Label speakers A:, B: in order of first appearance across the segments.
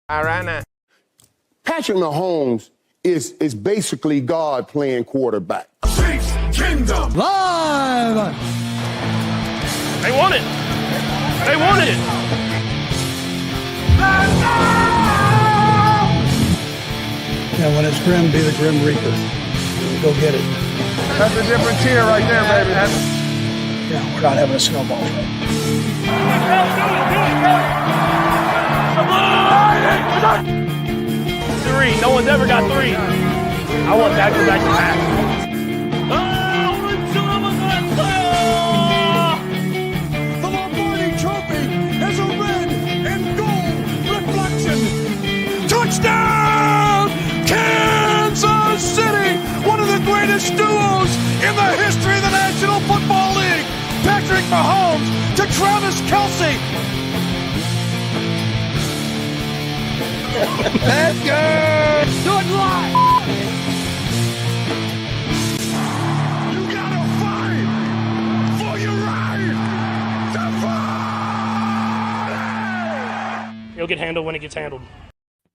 A: All right now.
B: Patrick Mahomes is basically God playing quarterback.
C: Chiefs Kingdom
D: Live!
E: They want it. They wanted it.
D: Yeah, when it's grim, be the Grim Reaper. Go get it.
A: That's a different tier right there, baby.
D: Yeah, we're not having a snowball fight.
E: Three. No one's ever got three. I want back-to-back to back.
C: The Lombardi Trophy has a red and gold reflection. Touchdown! Kansas City! One of the greatest duos in the history of the National Football League. Patrick Mahomes to Travis Kelce.
A: Let's go!
C: Do it live! You gotta fight for your right to fight!
E: It'll get handled when it gets handled.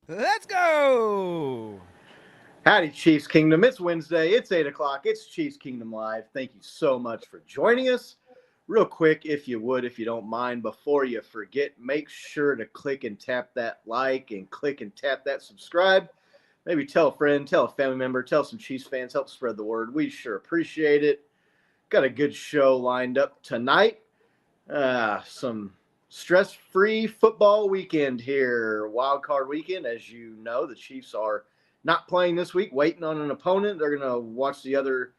F: Let's go!
G: Howdy, Chiefs Kingdom. It's Wednesday. It's 8 o'clock. It's Chiefs Kingdom Live. Thank you so much for joining us. Real quick, if you would, if you don't mind, before you forget, make sure to click and tap that like and click and tap that subscribe. Maybe tell a friend, tell a family member, tell some Chiefs fans, help spread the word. We sure appreciate it. Got a good show lined up tonight. Some stress-free football weekend here. Wild card weekend. As you know, the Chiefs are not playing this week, waiting on an opponent. They're going to watch the other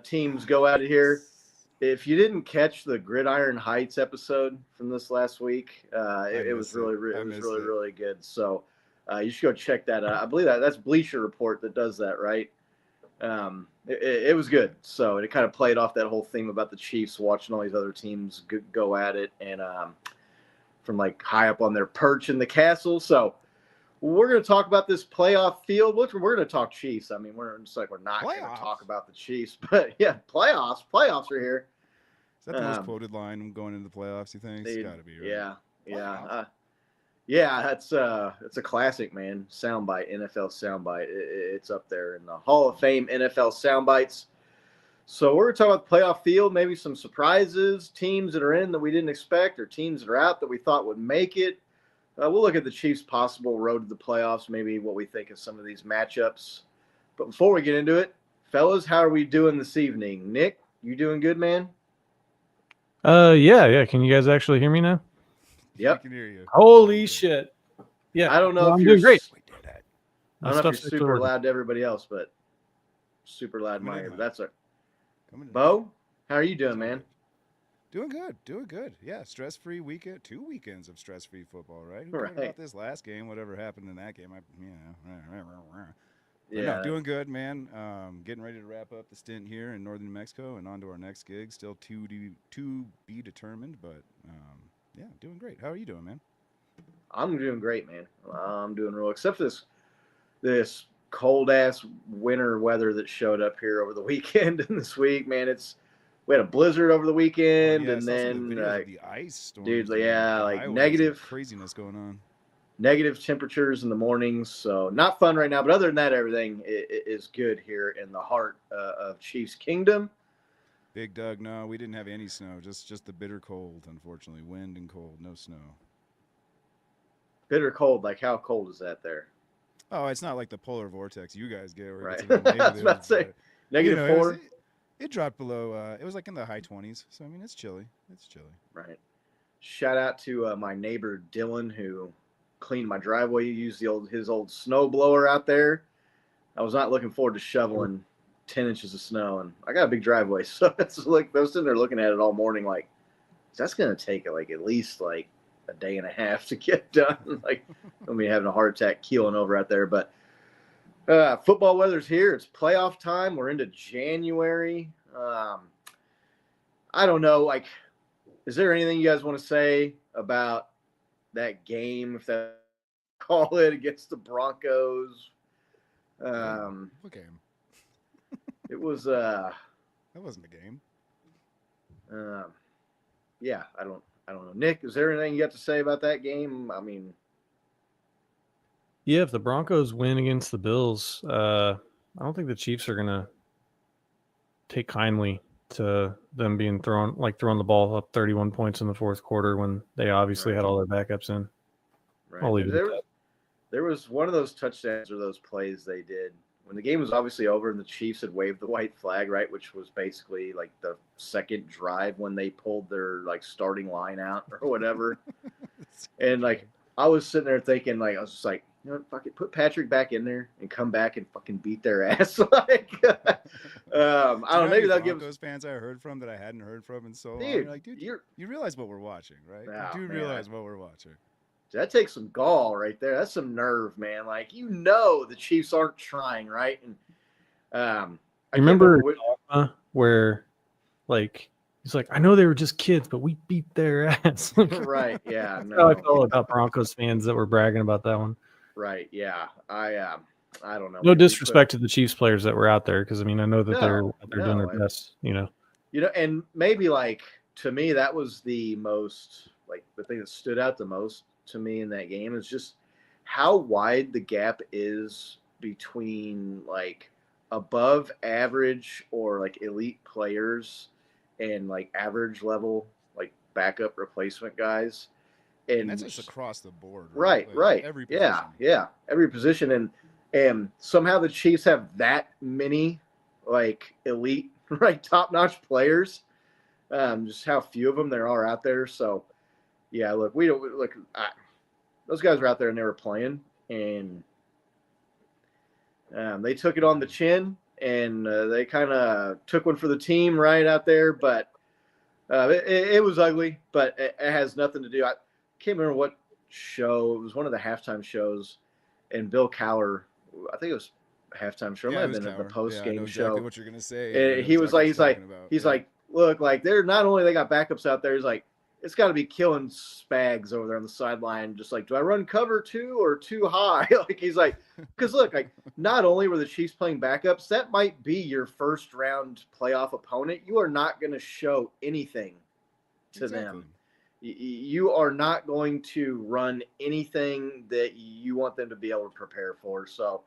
G: teams go out of here. If you didn't catch the Gridiron Heights episode from this last week, it was really good. So you should go check that out. I believe that's Bleacher Report that does that, right? It was good. So it kind of played off that whole theme about the Chiefs watching all these other teams go at it, and from like high up on their perch in the castle. So we're going to talk about this playoff field. We're going to talk Chiefs. I mean, we're not going to talk about the Chiefs, but yeah, playoffs are here.
F: Is that the most quoted line going into the playoffs, you think? It's got to be, right?
G: Yeah. It's a classic, man. Soundbite, NFL soundbite. It's up there in the Hall of Fame NFL soundbites. So we're going to talk about the playoff field, maybe some surprises, teams that are in that we didn't expect, or teams that are out that we thought would make it. We'll look at the Chiefs' possible road to the playoffs, maybe what we think of some of these matchups. But before we get into it, fellas, how are we doing this evening? Nick, you doing good, man?
H: Yeah. Can you guys actually hear me now?
G: Yep.
F: I can hear you.
H: Holy shit. Yeah.
G: I don't know if
H: I'm
G: you're
H: doing great.
G: I don't know if you're super loud to everybody else, but super loud in my ear. That's it. Bo, how are you doing, man?
F: Doing good. Yeah, stress-free weekend. 2 weekends of stress-free football, right? Who cared about this last game? Whatever happened in that game? No, doing good, man. Getting ready to wrap up the stint here in northern New Mexico and on to our next gig. Still to be determined, but yeah, doing great. How are you doing, man?
G: I'm doing great, man. I'm doing real, except for this cold-ass winter weather that showed up here over the weekend and this week, man. We had a blizzard over the weekend, and then
F: the ice storms,
G: dude, yeah, like negative
F: craziness going on.
G: Negative temperatures in the mornings, so not fun right now. But other than that, everything is good here in the heart of Chiefs Kingdom.
F: Big Doug, no, we didn't have any snow. Just the bitter cold, unfortunately. Wind and cold, no snow.
G: Bitter cold, like how cold is that there?
F: Oh, it's not like the polar vortex you guys get. Where
G: right.
F: I
G: was about to say -4.
F: It dropped below. It was like in the high 20s. So I mean, it's chilly.
G: Right. Shout out to my neighbor Dylan, who cleaned my driveway. He used his old snow blower out there. I was not looking forward to shoveling 10 inches of snow, and I got a big driveway, so it's like I was sitting there looking at it all morning, like that's gonna take like at least like a day and a half to get done. Like I'm gonna be having a heart attack keeling over out there. But football weather's here. It's playoff time. We're into January. I don't know. Like, is there anything you guys want to say about that game, if that call it, against the Broncos?
F: What game?
G: It was
F: that wasn't a game.
G: Yeah, I don't know. Nick, is there anything you got to say about that game? I mean,
H: Yeah, if the Broncos win against the Bills, I don't think the Chiefs are gonna take kindly to them being throwing the ball up 31 points in the fourth quarter when they obviously had all their backups in.
G: Right.
H: I'll leave it at that.
G: There was one of those touchdowns or those plays they did when the game was obviously over and the Chiefs had waved the white flag, right, which was basically like the second drive when they pulled their like starting line out or whatever. And like I was sitting there thinking, like I was just like, you know what, fuck it, put Patrick back in there and come back and fucking beat their ass. Like, I don't know, maybe that'll give
F: those fans I heard from that I hadn't heard from in so long.
G: Dude,
F: You're like, dude, you realize what we're watching, right?
G: Oh,
F: you do realize what we're watching.
G: That takes some gall right there. That's some nerve, man. Like, the Chiefs aren't trying, right? And
H: I remember where, like, he's like, I know they were just kids, but we beat their ass.
G: Right? Yeah.
H: That's how I felt about Broncos fans that were bragging about that one.
G: Right? Yeah. I don't know.
H: No disrespect to the Chiefs players that were out there, because I mean I know that they're doing their best.
G: And maybe like to me that was the most like the thing that stood out the most to me in that game is just how wide the gap is between like above average or like elite players and like average level like backup replacement guys. And
F: that's just across the board,
G: right?
F: Like,
G: right.
F: Every position.
G: Yeah. Every position, and somehow the Chiefs have that many like elite, right, top-notch players. Just how few of them there are out there. So, yeah, look, those guys were out there and they were playing, and they took it on the chin, and they kind of took one for the team right out there. But it was ugly, but it has nothing to do. I can't remember what show. It was one of the halftime shows, and Bill Cowher, I think it was halftime show. It might have been the post game show.
F: Exactly what you're gonna say.
G: And he was like, he's like, look, like they're not only they got backups out there. He's like, it's got to be killing Spags over there on the sideline. Just like, do I run cover 2 or too high? Like he's like, because look, like not only were the Chiefs playing backups, that might be your first round playoff opponent. You are not going to show anything to them. You are not going to run anything that you want them to be able to prepare for. So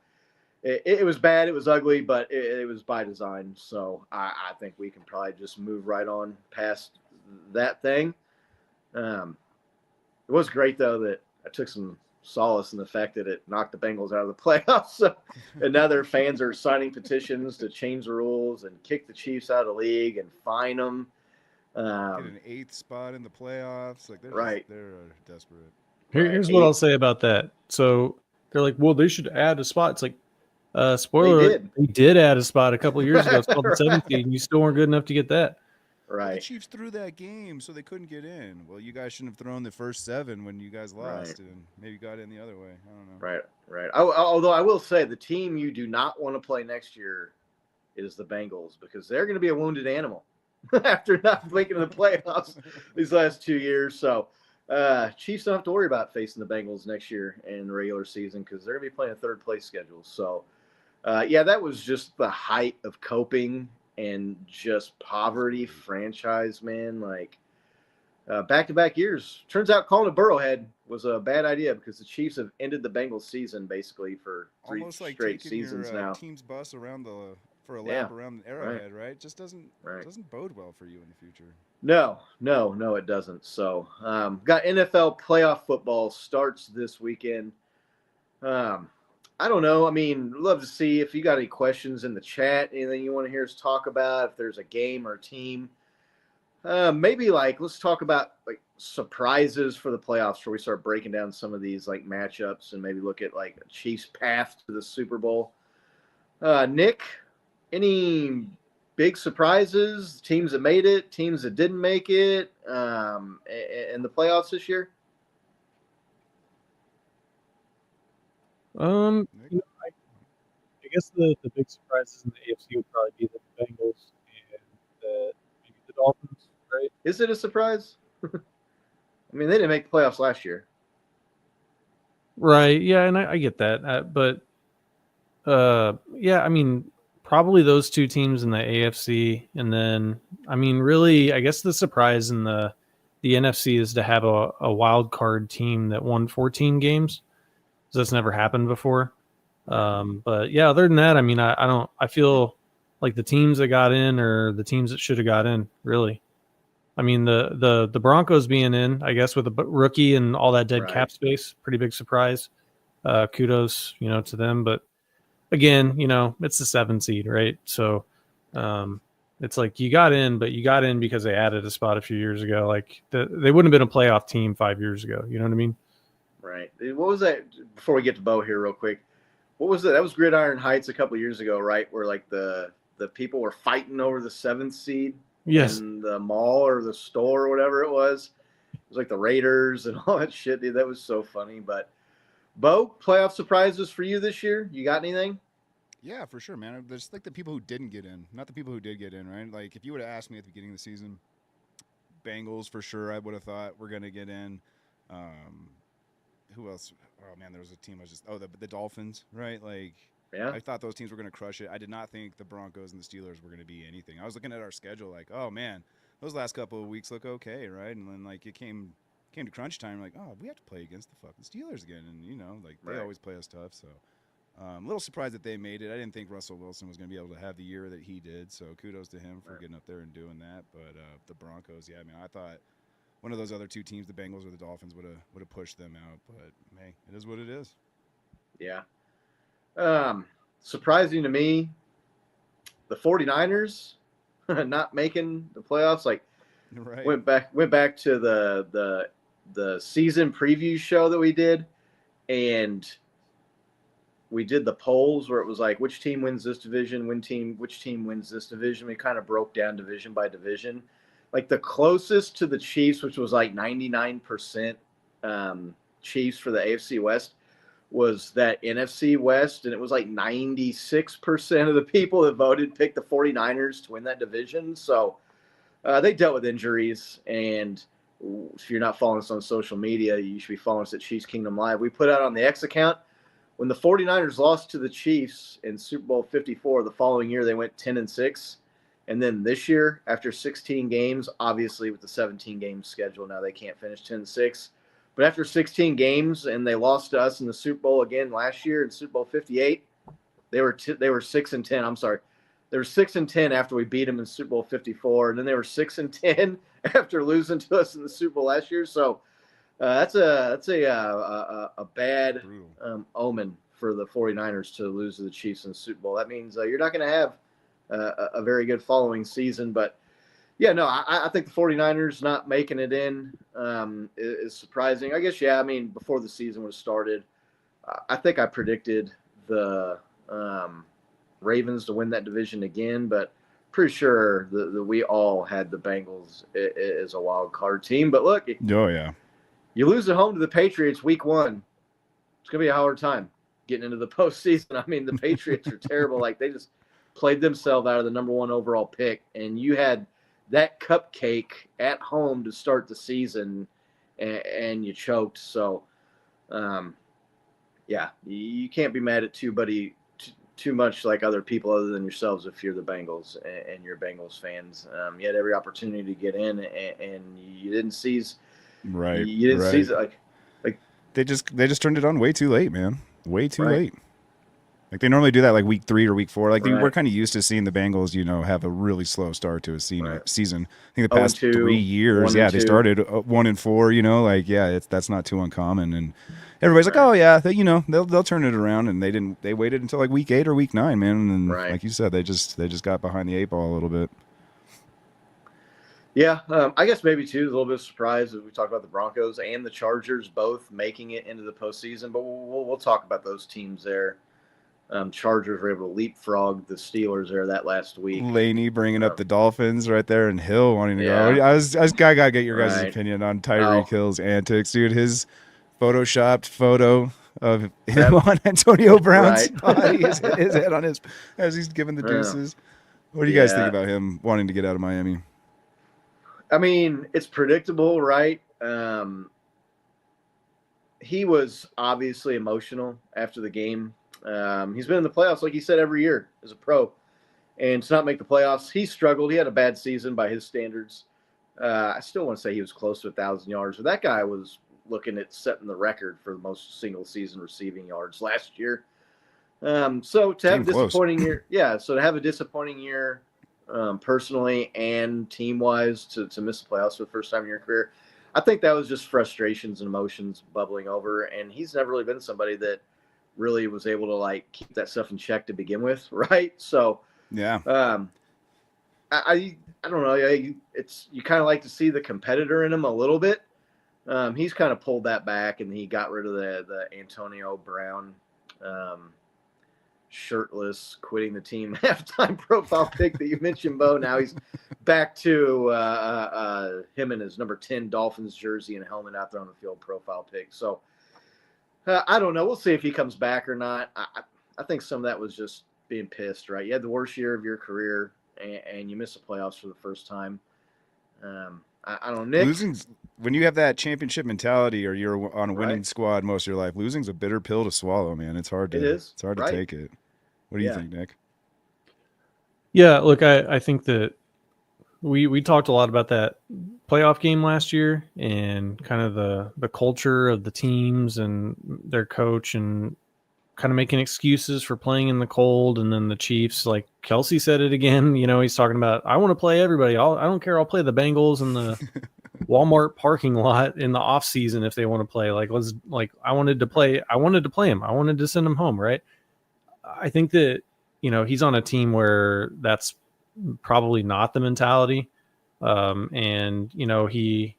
G: it was bad. It was ugly, but it was by design. So I think we can probably just move right on past that thing. It was great, though, that I took some solace in the fact that it knocked the Bengals out of the playoffs. So, and now their fans are signing petitions to change the rules and kick the Chiefs out of the league and fine them.
F: Get an 8th spot in the playoffs. Like they're desperate.
H: Here's what I'll say about that. So they're like, well, they should add a spot. It's like, spoiler, they did add a spot a couple of years ago. It's called the 7th seed, and you still weren't good enough to get that.
G: Right.
F: Well, the Chiefs threw that game, so they couldn't get in. Well, you guys shouldn't have thrown the first 7 when you guys lost, and maybe got in the other way. I don't know.
G: Right. Although I will say the team you do not want to play next year is the Bengals, because they're going to be a wounded animal after not making the playoffs these last 2 years. So Chiefs don't have to worry about facing the Bengals next year in the regular season, because they're going to be playing a third-place schedule. So, that was just the height of coping and just poverty franchise, man. Like back-to-back years. Turns out calling a Burrowhead was a bad idea, because the Chiefs have ended the Bengals season basically for 3 straight seasons now.
F: Team's bus around for a lap around the Arrowhead, right? Just doesn't bode well for you in the future.
G: No, it doesn't. So, got NFL playoff football starts this weekend. I don't know. I mean, love to see if you got any questions in the chat, anything you want to hear us talk about, if there's a game or a team. Maybe let's talk about like surprises for the playoffs before we start breaking down some of these like matchups and maybe look at like a Chiefs path to the Super Bowl. Nick, any big surprises, teams that made it, teams that didn't make it, in the playoffs this year?
H: I guess the big surprises in the AFC would probably be the Bengals and maybe the Dolphins, right?
G: Is it a surprise? I mean, they didn't make the playoffs last year.
H: Right, yeah, and I get that. But I mean, probably those two teams in the AFC, and then, I mean, really, I guess the surprise in the NFC is to have a wild card team that won 14 games. that's never happened before. But yeah, other than that, I mean, I feel like the teams that got in are the teams that should have got in, really. I mean, the Broncos being in, I guess, with a rookie and all that dead cap space, pretty big surprise. Kudos, to them. But again, it's the 7 seed, right? So it's like you got in, but you got in because they added a spot a few years ago. Like they wouldn't have been a playoff team 5 years ago. You know what I mean?
G: Right. What was that? Before we get to Bo here, real quick, what was that? That was Gridiron Heights a couple of years ago, right? Where like the people were fighting over the 7th seed.
H: Yes.
G: In the mall or the store or whatever it was. It was like the Raiders and all that shit, dude. That was so funny. But Bo, playoff surprises for you this year? You got anything?
F: Yeah, for sure, man. There's like the people who didn't get in, not the people who did get in, right? Like if you would have asked me at the beginning of the season, Bengals for sure, I would have thought we're gonna get in. Who else? Oh man, there was a team I was just the Dolphins, right? Like
G: yeah,
F: I thought those teams were gonna crush it. I did not think the Broncos and the Steelers were gonna be anything. I was looking at our schedule like, oh man, those last couple of weeks look okay, right? And then like it came to crunch time, like, oh, we have to play against the fucking Steelers again, and like they always play us tough. So a little surprised that they made it. I didn't think Russell Wilson was going to be able to have the year that he did, so kudos to him for getting up there and doing that. But the Broncos, yeah, I mean, I thought one of those other two teams, the Bengals or the Dolphins, would have pushed them out. But hey, it is what it is.
G: Yeah. Surprising to me, the 49ers not making the playoffs. Like, went back to the season preview show that we did, and we did the polls where it was like, which team wins this division, which team wins this division. We kind of broke down division by division. Like the closest to the Chiefs, which was like 99% Chiefs for the AFC West, was that NFC West, and it was like 96% of the people that voted picked the 49ers to win that division. So they dealt with injuries, and if you're not following us on social media, you should be following us at Chiefs Kingdom Live. We put out on the X account, when the 49ers lost to the Chiefs in Super Bowl 54, the following year they went 10-6. And then this year, after 16 games, obviously with the 17-game schedule, now they can't finish 10-6. But after 16 games, and they lost to us in the Super Bowl again last year in Super Bowl 58, they were 6-10. I'm sorry, they were 6-10 after we beat them in Super Bowl 54, and then they were 6-10 after losing to us in the Super Bowl last year. So that's a bad omen for the 49ers to lose to the Chiefs in the Super Bowl. That means you're not going to have a very good following season. But yeah, no, I think the 49ers not making it in is surprising. I guess, yeah, I mean, before the season was started, I think I predicted the Ravens to win that division again, but pretty sure that we all had the Bengals as a wild card team. But look,
F: oh yeah,
G: you lose at home to the Patriots week 1, it's going to be a hard time getting into the postseason. I mean, the Patriots are terrible. Like, they just played themselves out of the number 1 overall pick, and you had that cupcake at home to start the season, and you choked. So, yeah, you can't be mad at too much like other people other than yourselves if you're the Bengals and you're Bengals fans. You had every opportunity to get in, and you didn't seize.
F: Right.
G: You didn't seize it. Like
F: they just turned it on way too late, man. Way too late. Like they normally do that like week 3 or week 4. Like we're kind of used to seeing the Bengals, have a really slow start to a season. I think the past 3 years, they started 1-4. That's not too uncommon. And everybody's like, oh yeah, they'll turn it around, and they didn't. They waited until like week 8 or week 9, man. And like you said, they just got behind the 8 ball a little bit.
G: Yeah, I guess maybe too, a little bit of surprise as we talk about the Broncos and the Chargers both making it into the postseason, but we'll talk about those teams there. Chargers were able to leapfrog the Steelers there that last week.
F: Laney bringing up the Dolphins right there, and Hill wanting to go. I gotta get your guys' opinion on Tyreek Hill's antics, dude. His photoshopped photo of him on Antonio Brown's body, his head on his as he's giving the deuces. What do you guys think about him wanting to get out of Miami?
G: I mean, it's predictable, right? He was obviously emotional after the game. He's been in the playoffs, like he said, every year as a pro. And to not make the playoffs, he struggled. He had a bad season by his standards. I still want to say he was close to 1,000 yards. But that guy was looking at setting the record for the most single season receiving yards last year. So to have a disappointing year, so to have a disappointing year personally and team-wise to miss the playoffs for the first time in your career, I think that was just frustrations and emotions bubbling over. And he's never really been somebody that really was able to like keep that stuff in check to begin with, right? So
F: yeah,
G: I don't know. It's you kind of like to see the competitor in him a little bit. He's kind of pulled that back, and he got rid of the Antonio Brown shirtless, quitting the team halftime profile pic that you mentioned, Bo. Now he's back to him in his number 10 Dolphins jersey and helmet out there on the field profile pic. So I don't know. We'll see if he comes back or not. I think some of that was just being pissed, right? You had the worst year of your career, and you missed the playoffs for the first time. I don't know, Nick.
F: Losing's when you have that championship mentality, or you're on a winning squad most of your life. Losing's a bitter pill to swallow, man. It's hard to. It's hard to take it. What do you think, Nick?
H: Yeah, look, I think that we talked a lot about that playoff game last year and kind of the culture of the teams and their coach and kind of making excuses for playing in the cold. And then the Chiefs, like Kelsey said it again, he's talking about, I want to play everybody. I don't care. I'll play the Bengals in the Walmart parking lot in the off season if they want to play. I wanted to play him. I wanted to send him home. Right. I think that, he's on a team where that's probably not the mentality. And he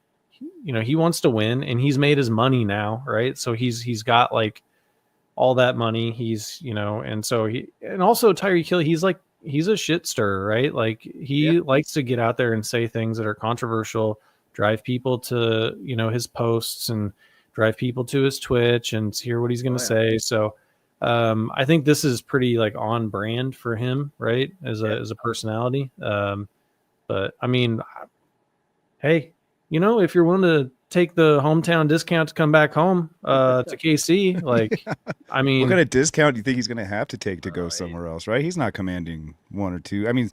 H: wants to win, and he's made his money now. Right. So he's got like all that money. He's, and also Tyreek Hill, he's a shit stirrer, right? Like he likes to get out there and say things that are controversial, drive people to, his posts and drive people to his Twitch and hear what he's going to say. So, I think this is pretty like on brand for him, right? As a personality. But I mean, hey, if you're willing to take the hometown discount to come back home to KC, like, I mean,
F: what kind of discount do you think he's going to have to take to go somewhere else, right? He's not commanding 1 or 2. I mean,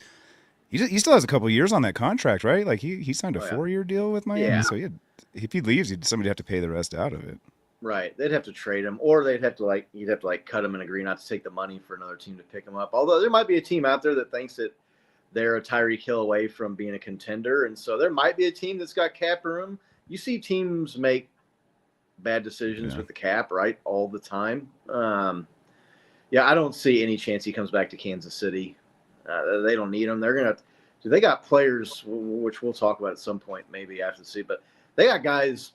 F: he still has a couple of years on that contract, right? Like he signed a 4-year deal with Miami, so if he leaves, somebody have to pay the rest out of it.
G: Right, they'd have to trade him, or you'd have to cut him and agree not to take the money for another team to pick him up. Although there might be a team out there that thinks that they're a Tyreek Hill away from being a contender, and so there might be a team that's got cap room. You see teams make bad decisions with the cap, right, all the time. I don't see any chance he comes back to Kansas City. They don't need him. They got players, which we'll talk about at some point, maybe after the season, but they got guys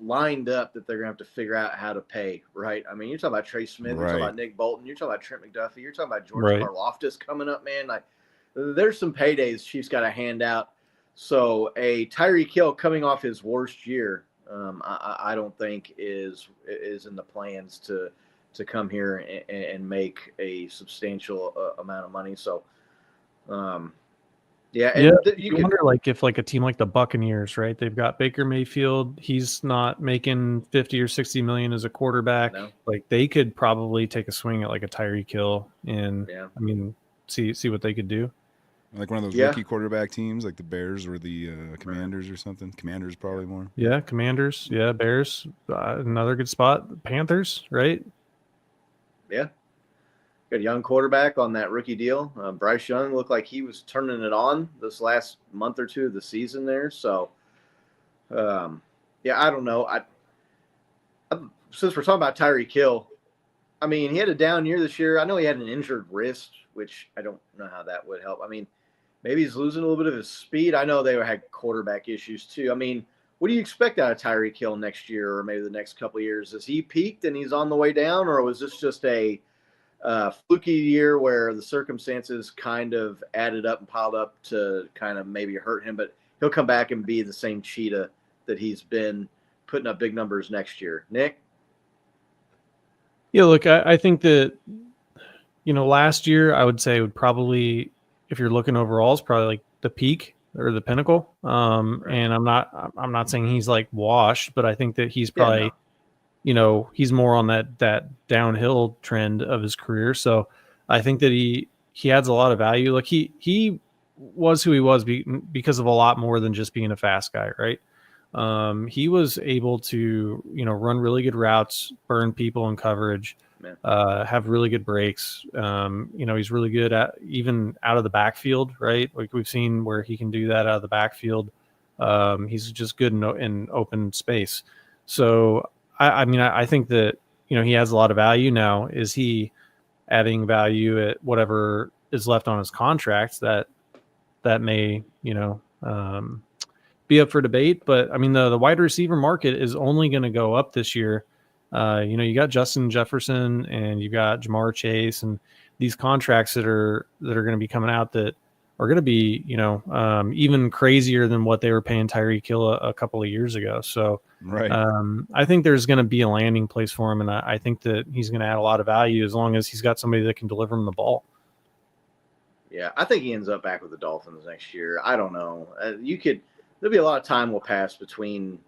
G: lined up that they're going to have to figure out how to pay, right? I mean, you're talking about Trey Smith, you're talking about Nick Bolton, you're talking about Trent McDuffie, you're talking about George Karlaftis coming up, man. Like, there's some paydays Chiefs got to hand out. So a Tyreek Hill coming off his worst year, I don't think is in the plans to come here and make a substantial amount of money. So,
H: you wonder like if like a team like the Buccaneers, right? They've got Baker Mayfield. He's not making 50 or 60 million as a quarterback.
G: No.
H: Like they could probably take a swing at like a Tyreek Hill and I mean, see what they could do.
F: Like one of those rookie quarterback teams, like the Bears or the Commanders or something. Commanders probably more.
H: Yeah, Commanders. Yeah, Bears. Another good spot. Panthers, right?
G: Yeah. Got a young quarterback on that rookie deal. Bryce Young looked like he was turning it on this last month or two of the season there. So, I don't know. Since we're talking about Tyreek Hill, I mean, he had a down year this year. I know he had an injured wrist, which I don't know how that would help. I mean, maybe he's losing a little bit of his speed. I know they had quarterback issues too. I mean, what do you expect out of Tyreek Hill next year or maybe the next couple of years? Has he peaked and he's on the way down, or was this just a fluky year where the circumstances kind of added up and piled up to kind of maybe hurt him, but he'll come back and be the same cheetah that he's been putting up big numbers next year? Nick?
H: Yeah, look, I think that, last year I would say would probably, if you're looking overall, is probably like the peak or the pinnacle. And I'm not saying he's like washed, but I think that he's probably, he's more on that downhill trend of his career. So I think that he adds a lot of value. Like he was who he was because of a lot more than just being a fast guy, right? he was able to, run really good routes, burn people in coverage, have really good breaks. He's really good at even out of the backfield, right? Like we've seen where he can do that out of the backfield. He's just good in open space. So, I think that, he has a lot of value now. Is he adding value at whatever is left on his contract? That may, be up for debate. But I mean, the wide receiver market is only going to go up this year. You got Justin Jefferson and you got Jamar Chase and these contracts that are going to be coming out that are going to be, even crazier than what they were paying Tyreek Hill a couple of years ago. So,
F: Right.
H: I think there's going to be a landing place for him, and I think that he's going to add a lot of value as long as he's got somebody that can deliver him the ball.
G: Yeah, I think he ends up back with the Dolphins next year. I don't know. There'll be a lot of time will pass between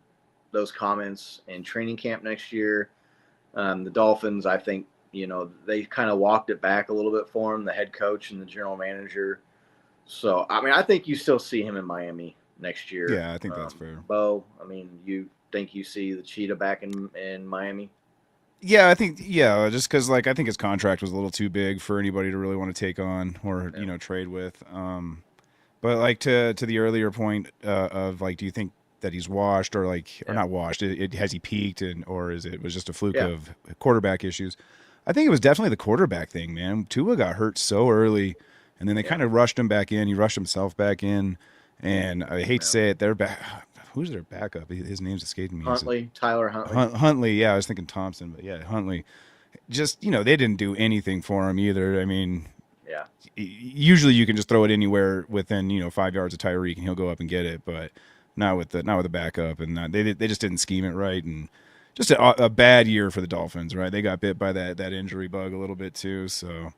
G: those comments and training camp next year. The Dolphins, I think, they kind of walked it back a little bit for him, the head coach and the general manager. So, I think you still see him in Miami next year.
F: Yeah, I think that's fair.
G: Bo, you think you see the Cheetah back in Miami?
F: Yeah, just because I think his contract was a little too big for anybody to really want to take on or trade with. But to the earlier point of do you think that he's washed or not washed? Has he peaked or was just a fluke of quarterback issues? I think it was definitely the quarterback thing, man. Tua got hurt so early, and then they kind of rushed him back in. He rushed himself back in, and I hate to say it, they're back. Who's their backup? His name's escaping me.
G: Tyler Huntley.
F: Huntley, yeah, I was thinking Thompson, but yeah, Huntley. Just, they didn't do anything for him either. I mean, usually you can just throw it anywhere within, 5 yards of Tyreek and he'll go up and get it, but not with the backup, and they just didn't scheme it right, and just a bad year for the Dolphins, right? They got bit by that injury bug a little bit too, so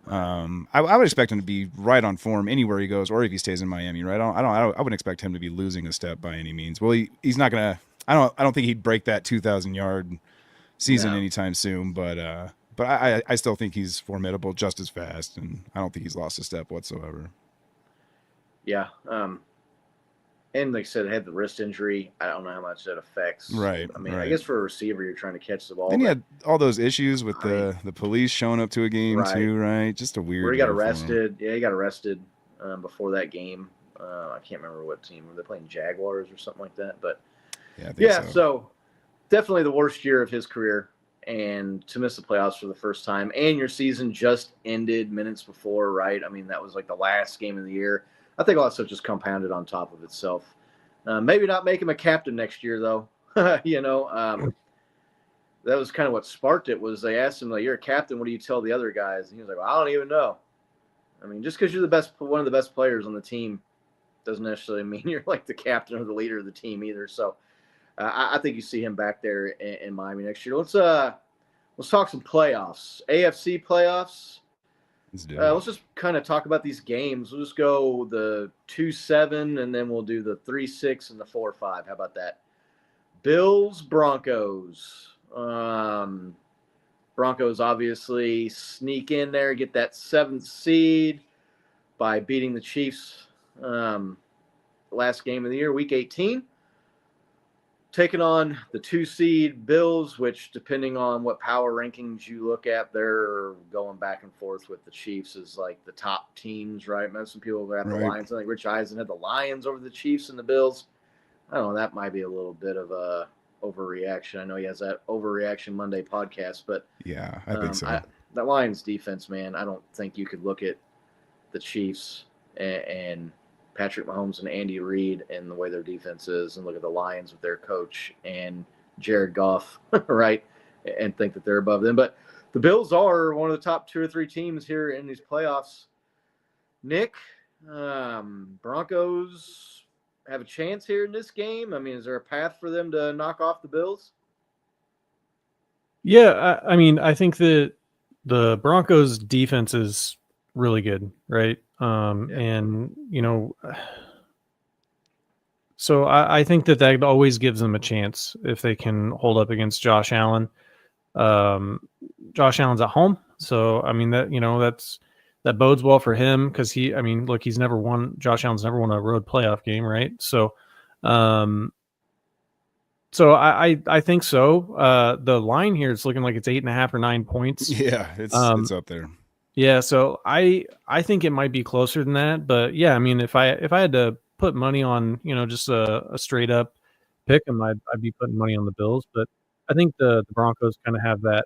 F: I would expect him to be right on form anywhere he goes, or if he stays in Miami, right? I wouldn't expect him to be losing a step by any means. Well, he's not gonna. I don't think he'd break that 2,000 yard season anytime soon. But I still think he's formidable, just as fast, and I don't think he's lost a step whatsoever.
G: Yeah. And like I said, had the wrist injury. I don't know how much that affects.
F: Right.
G: I guess for a receiver, you're trying to catch the ball.
F: Then he had all those issues with the police showing up to a game too, right? Just a weird.
G: Where he got arrested. Yeah, he got arrested before that game. I can't remember what team. Were they playing Jaguars or something like that? But so definitely the worst year of his career. And to miss the playoffs for the first time, and your season just ended minutes before, right? That was the last game of the year. I think all that stuff just compounded on top of itself. Maybe not make him a captain next year, though. That was kind of what sparked it. Was they asked him, "You're a captain. What do you tell the other guys?" And he was like, "Well, I don't even know." Just because you're one of the best players on the team, doesn't necessarily mean you're the captain or the leader of the team either. So, I think you see him back there in Miami next year. Let's talk some playoffs, AFC playoffs. Let's just kind of talk about these games. We'll just go the 2-7, and then we'll do the 3-6 and the 4-5. How about that? Bills, Broncos. Broncos obviously sneak in there, get that 7th seed by beating the Chiefs last game of the year, Week 18. Taking on the 2-seed Bills, which, depending on what power rankings you look at, they're going back and forth with the Chiefs as the top teams, right? Some people have the Lions. I think Rich Eisen had the Lions over the Chiefs and the Bills. I don't know. That might be a little bit of a overreaction. I know he has that Overreaction Monday podcast, but
F: yeah, I think so.
G: That Lions defense, man, I don't think you could look at the Chiefs and Patrick Mahomes and Andy Reid and the way their defense is, and look at the Lions with their coach and Jared Goff, right, and think that they're above them. But the Bills are one of the top 2 or 3 teams here in these playoffs. Nick, Broncos have a chance here in this game? Is there a path for them to knock off the Bills?
H: Yeah, I think that the Broncos defense is really good, right? And so I think that always gives them a chance if they can hold up against Josh Allen. Josh Allen's at home, so that bodes well for him because Josh Allen's never won a road playoff game, right? So So I think so. The line here is looking like it's 8.5 or 9 points.
F: Yeah, it's up there.
H: Yeah, so I think it might be closer than that, but yeah, I mean, if I had to put money on, just a straight up pick 'em, I'd be putting money on the Bills. But I think the Broncos kind of have that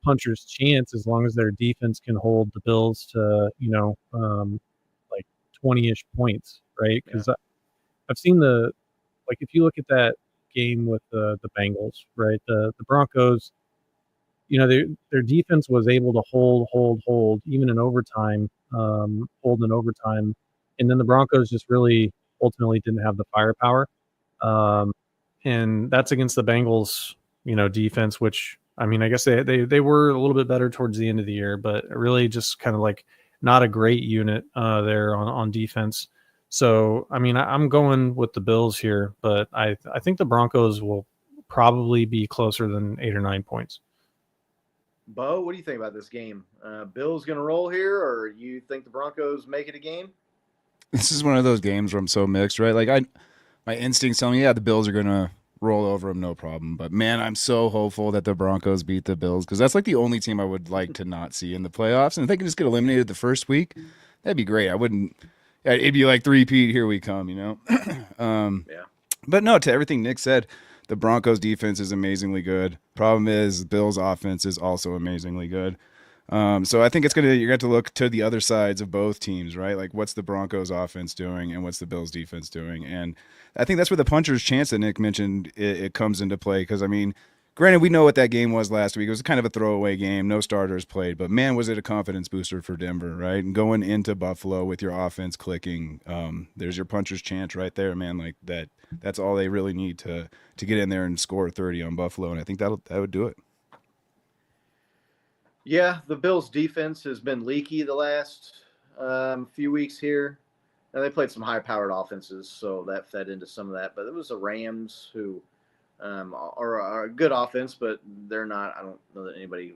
H: puncher's chance as long as their defense can hold the Bills to like 20-ish points, right? Because I've seen if you look at that game with the Bengals, right? The Broncos, their defense was able to hold even in overtime, hold in overtime, and then the Broncos just really ultimately didn't have the firepower, um, and that's against the Bengals, defense, which I mean, I guess they were a little bit better towards the end of the year, but really just kind of like not a great unit there on defense. So I mean, I'm going with the Bills here, but I think the Broncos will probably be closer than 8 or 9 points.
G: Bo, what do you think about this game? Bills going to roll here, or you think the Broncos make it a game?
F: This is one of those games where I'm so mixed, right? Like my instincts tell me, yeah, the Bills are gonna roll over them, no problem. But man, I'm so hopeful that the Broncos beat the Bills because that's like the only team I would like to not see in the playoffs. And if they can just get eliminated the first week, that'd be great. I wouldn't. It'd be like three-peat, here we come,
G: Yeah.
F: But no, to everything Nick said, the Broncos defense is amazingly good. Problem is, Bills offense is also amazingly good. So I think you're going to have to look to the other sides of both teams, right? Like what's the Broncos offense doing and what's the Bills defense doing? And I think that's where the puncher's chance that Nick mentioned, it comes into play. Because, I mean, granted, we know what that game was last week. It was kind of a throwaway game. No starters played. But, man, was it a confidence booster for Denver, right? And going into Buffalo with your offense clicking, there's your puncher's chance right there, man. Like that's all they really need to get in there and score 30 on Buffalo. And I think that would do it.
G: Yeah, the Bills' defense has been leaky the last few weeks here. Now, they played some high-powered offenses, so that fed into some of that. But it was the Rams who are a good offense, but they're not. I don't know that anybody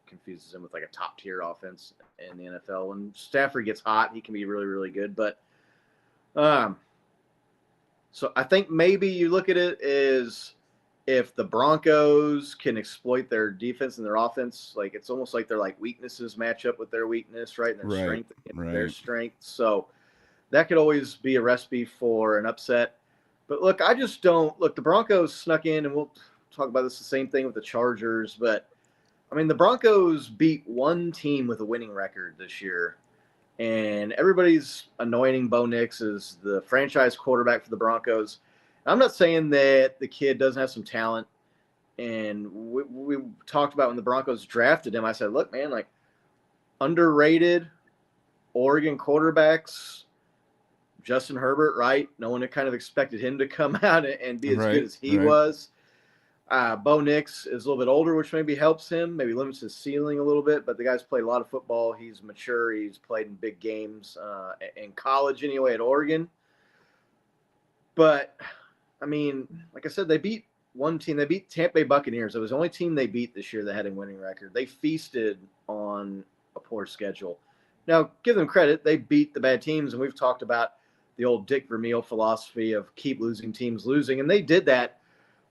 G: confuses them with a top-tier offense in the NFL. When Stafford gets hot, he can be really, really good. But so I think maybe you look at it as if the Broncos can exploit their defense and their offense, it's almost like their weaknesses match up with their weakness, right? And their strength against their strength. So that could always be a recipe for an upset. But look, I just don't look. The Broncos snuck in, and we'll talk about this. The same thing with the Chargers, but I mean, the Broncos beat one team with a winning record this year, and everybody's anointing Bo Nix as the franchise quarterback for the Broncos. I'm not saying that the kid doesn't have some talent. And we talked about when the Broncos drafted him, I said, look, man, underrated Oregon quarterbacks, Justin Herbert, right? No one had kind of expected him to come out and be as good as he was. Bo Nix is a little bit older, which maybe helps him, maybe limits his ceiling a little bit. But the guy's played a lot of football. He's mature. He's played in big games in college anyway at Oregon. But – I mean, like I said, they beat one team. They beat Tampa Bay Buccaneers. It was the only team they beat this year that had a winning record. They feasted on a poor schedule. Now, give them credit. They beat the bad teams, and we've talked about the old Dick Vermeil philosophy of keep losing teams losing, and they did that.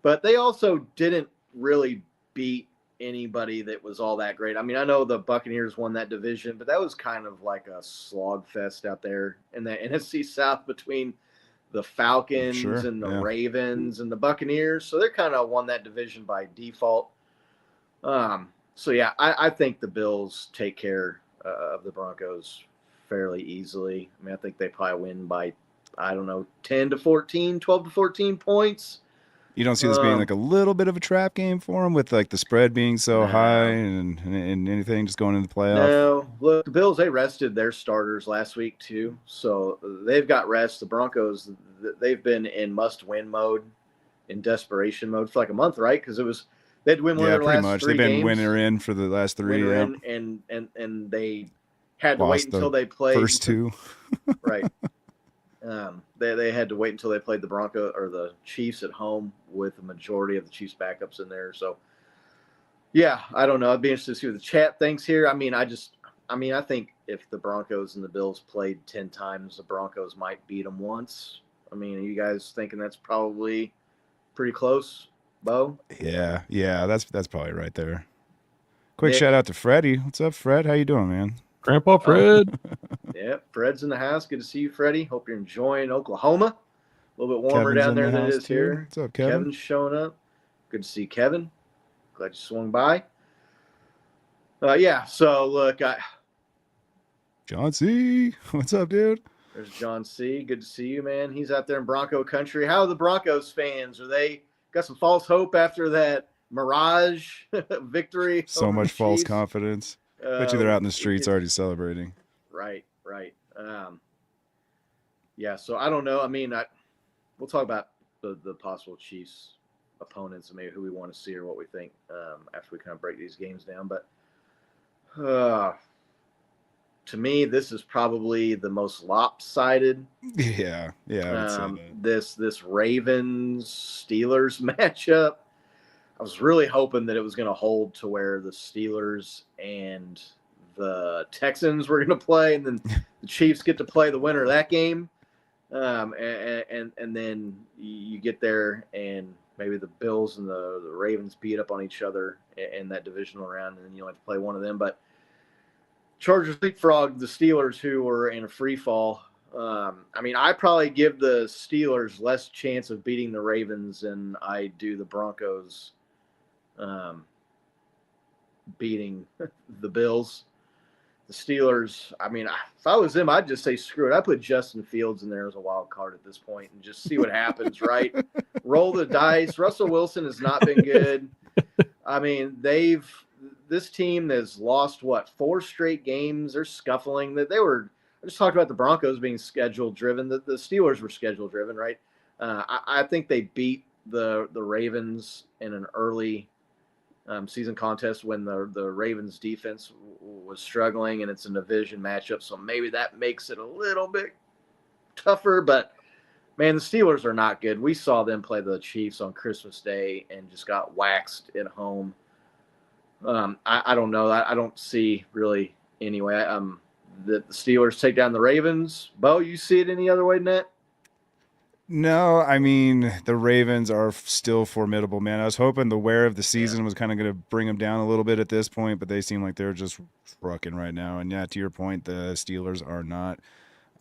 G: But they also didn't really beat anybody that was all that great. I mean, I know the Buccaneers won that division, but that was kind of like a slog fest out there in the NFC South between – the Falcons and the Ravens and the Buccaneers. So they're kind of won that division by default. So, yeah, I think the Bills take care of the Broncos fairly easily. I mean, I think they probably win by, 10 to 14, 12 to 14 points.
F: You don't see this being a little bit of a trap game for them with the spread being so high and anything just going into the playoffs?
G: No. Look, the Bills, they rested their starters last week too. So they've got rest. The Broncos, they've been in must-win mode, in desperation mode for a month, right? Because they had to win one of their last
F: much.
G: 3
F: They've been
G: games.
F: winner in for the last 3.
G: Winner in, and they had to wait until they played.
F: First 2.
G: Right. They had to wait until they played the Broncos or the Chiefs at home with the majority of the Chiefs backups in there. So, yeah, I don't know. I'd be interested to see what the chat thinks here. I mean, I think if the Broncos and the Bills played 10 times, the Broncos might beat them once. I mean, are you guys thinking that's probably pretty close, Bo?
F: Yeah, that's probably right there. Quick
G: Nick.
F: shout out to Freddie. What's up, Fred? How you doing, man?
H: Grandpa Fred.
G: Yeah, Fred's in the house. Good to see you, Freddie. Hope you're enjoying Oklahoma. A little bit warmer
F: Kevin's
G: down
F: in
G: there
F: the
G: than it
F: house
G: is
F: too.
G: here.
F: What's up, Kevin?
G: Kevin's showing up. Good to see Kevin. Glad you swung by. So look,
F: John C. What's up, dude?
G: there's John C. Good to see you, man. He's out there in Bronco country. How are the Broncos fans? Are they got some false hope after that mirage victory?
F: So
G: over
F: much
G: the
F: false
G: Chiefs?
F: confidence. Bet you they're out in the streets already celebrating.
G: Right. So I don't know. I mean, we'll talk about the possible Chiefs opponents and maybe who we want to see or what we think after we kind of break these games down. But to me, this is probably the most lopsided.
F: Yeah, I would say that.
G: This Ravens Steelers matchup. I was really hoping that it was going to hold to where the Steelers and the Texans were going to play, and then the Chiefs get to play the winner of that game. And then you get there, and maybe the Bills and the Ravens beat up on each other in that divisional round, and then you have to play one of them. But Chargers leapfrog the Steelers, who were in a free fall. I mean, I probably give the Steelers less chance of beating the Ravens than I do the Broncos beating the Bills. The Steelers, I mean, if I was them, I'd just say screw it. I put Justin Fields in there as a wild card at this point and just see what happens, right? Roll the dice. Russell Wilson has not been good. I mean, this team has lost, 4 straight games. They're scuffling. I just talked about the Broncos being schedule-driven. The Steelers were schedule-driven, right? I think they beat the Ravens in an early season contest when the Ravens defense was struggling, and it's a division matchup, so maybe that makes it a little bit tougher. But man, the Steelers are not good. We saw them play the Chiefs on Christmas Day and just got waxed at home. I don't know. I don't see really anyway. The Steelers take down the Ravens. Bo, you see it any other way than that?
F: No, I mean, the Ravens are still formidable, man. I was hoping the wear of the season was kind of going to bring them down a little bit at this point, but they seem like they're just trucking right now. And yeah, to your point, the Steelers are not.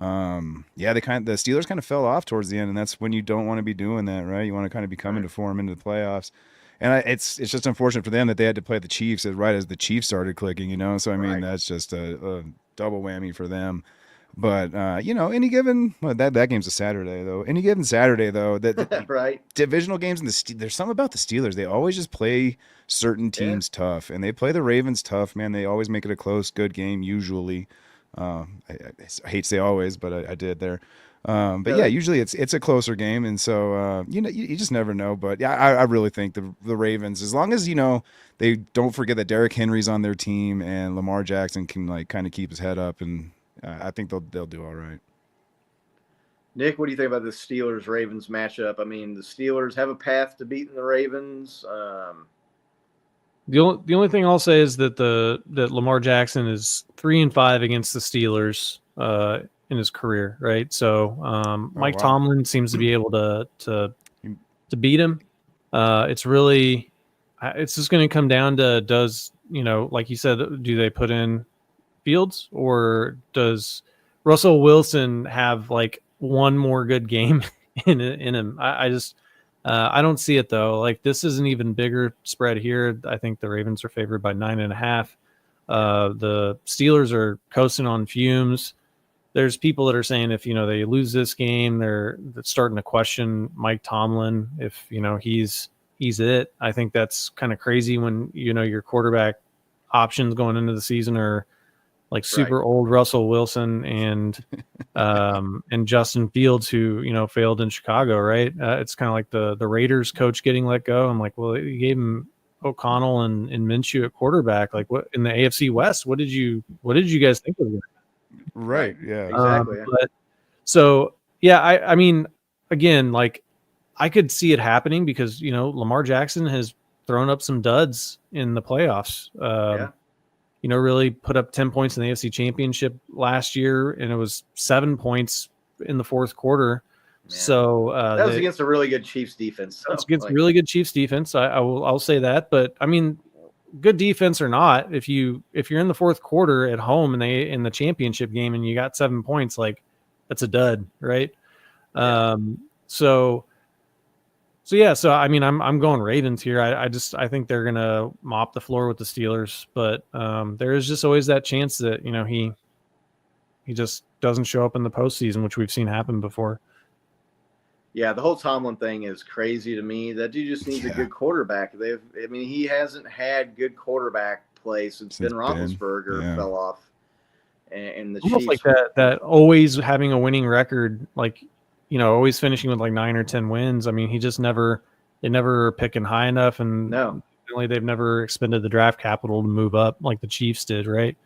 F: The Steelers kind of fell off towards the end, and that's when you don't want to be doing that, right? You want to kind of be coming to form into the playoffs. And it's just unfortunate for them that they had to play the Chiefs right as the Chiefs started clicking, So, I mean, that's just a double whammy for them. But, any given that game's a Saturday, though. Any given Saturday, though, that
G: right.
F: Divisional games, there's something about the Steelers. They always just play certain teams tough, and they play the Ravens tough, man. They always make it a close, good game, usually. I hate to say always, but I did there. But yeah, usually it's a closer game, and so you just never know. But yeah, I really think the Ravens, as long as they don't forget that Derrick Henry's on their team and Lamar Jackson can kind of keep his head up, and I think they'll do all right.
G: Nick, what do you think about the Steelers-Ravens matchup? I mean, the Steelers have a path to beating the Ravens.
H: The only thing I'll say is that that Lamar Jackson is 3-5 against the Steelers in his career, right? So Mike Tomlin seems to be able to beat him. It's just going to come down to like you said, do they put in Fields, or does Russell Wilson have like one more good game in him? I don't see it though. Like, this is an even bigger spread here. I think the Ravens are favored by 9.5. The Steelers are coasting on fumes. There's people that are saying if they lose this game, they're starting to question Mike Tomlin if he's it. I think that's kind of crazy when your quarterback options going into the season are like super old Russell Wilson and Justin Fields, who failed in Chicago, right? It's kind of like the Raiders coach getting let go. I'm like, well, you gave him O'Connell and Minshew at quarterback. Like, what in the AFC West? What did you guys think of it?
F: Right. Yeah.
G: Exactly.
H: I mean, again, like, I could see it happening because Lamar Jackson has thrown up some duds in the playoffs. Really put up 10 points in the AFC Championship last year, and it was 7 points in the fourth quarter So
G: that was against a really good Chiefs defense. So,
H: that's against really good Chiefs defense. I'll say that. But I mean, good defense or not, if you're in the fourth quarter at home and they in the championship game and you got 7 points, like that's a dud, right?
G: Yeah.
H: So I mean, I'm going Ravens here. I think they're gonna mop the floor with the Steelers, but there is just always that chance that he just doesn't show up in the postseason, which we've seen happen before.
G: Yeah, the whole Tomlin thing is crazy to me. That dude just needs a good quarterback. He hasn't had good quarterback play since Ben Roethlisberger fell off, and the
H: almost
G: Chiefs
H: like that always having a winning record, like always finishing with like 9 or 10 wins. I mean, they never picking high enough, and really they've never expended the draft capital to move up like the Chiefs did, right?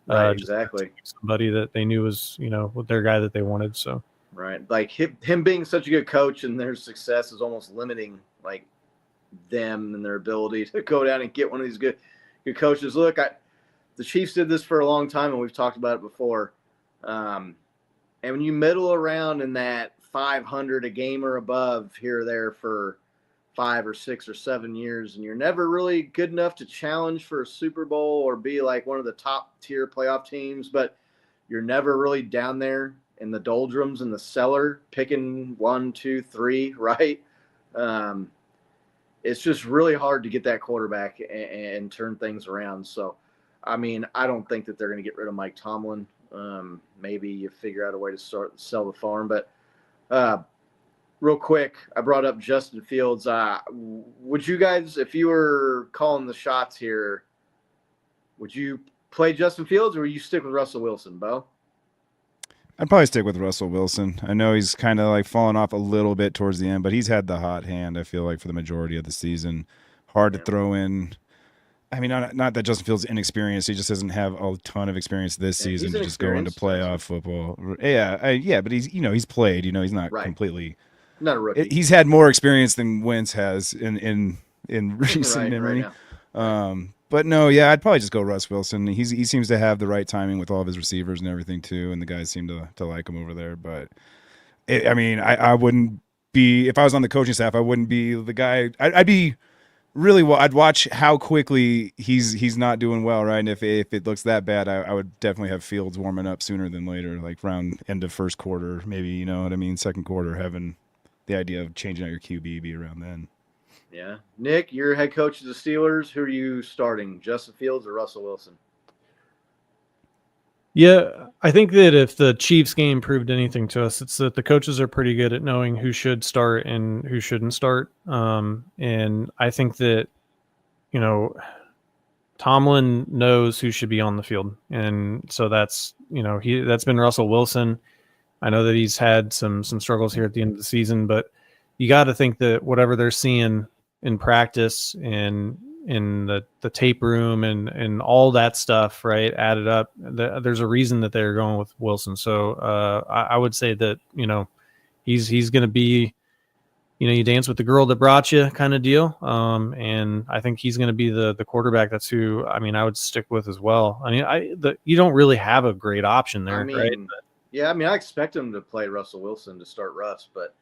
G: Right, exactly.
H: Somebody that they knew was their guy that they wanted. So.
G: Right, like him being such a good coach and their success is almost limiting like them and their ability to go down and get one of these good coaches. Look, the Chiefs did this for a long time, and we've talked about it before. And when you middle around in that 500 a game or above here or there for 5 or 6 or 7 years, and you're never really good enough to challenge for a Super Bowl or be like one of the top tier playoff teams, but you're never really down there in the doldrums in the cellar picking 1, 2, 3, right? It's just really hard to get that quarterback and turn things around. So, I mean, I don't think that they're going to get rid of Mike Tomlin. Maybe you figure out a way to sell the farm. But real quick, I brought up Justin Fields. Would you guys, if you were calling the shots here, would you play Justin Fields or would you stick with Russell Wilson, Bo?
F: I'd probably stick with Russell Wilson. I know he's kind of like fallen off a little bit towards the end, but he's had the hot hand, I feel like, for the majority of the season. Hard to throw in. I mean, not that Justin Fields is inexperienced. He just doesn't have a ton of experience this season to just go into playoff football. Yeah, but he's played. He's not completely.
G: Not a rookie.
F: He's had more experience than Wentz has in recent memory. But no, yeah, I'd probably just go Russ Wilson. He seems to have the right timing with all of his receivers and everything too, and the guys seem to like him over there. But I wouldn't be, if I was on the coaching staff, I wouldn't be the guy. I'd be really well. I'd watch how quickly he's not doing well, right? And if it looks that bad, I would definitely have Fields warming up sooner than later, like round end of first quarter, maybe. You know what I mean? Second quarter, having the idea of changing out your QB be around then.
G: Yeah. Nick, you're head coach of the Steelers. Who are you starting, Justin Fields or Russell Wilson?
H: Yeah, I think that if the Chiefs game proved anything to us, it's that the coaches are pretty good at knowing who should start and who shouldn't start. And I think that, Tomlin knows who should be on the field. And so that's been Russell Wilson. I know that he's had some struggles here at the end of the season, but you got to think that whatever they're seeing in practice and in the tape room and all that stuff, right, added up, there's a reason that they're going with Wilson. So I would say that he's going to be, you dance with the girl that brought you kind of deal. And I think he's going to be the quarterback. That's who I would stick with as well. You don't really have a great option there, right?
G: Yeah, I expect him to play Russell Wilson to start Russ, but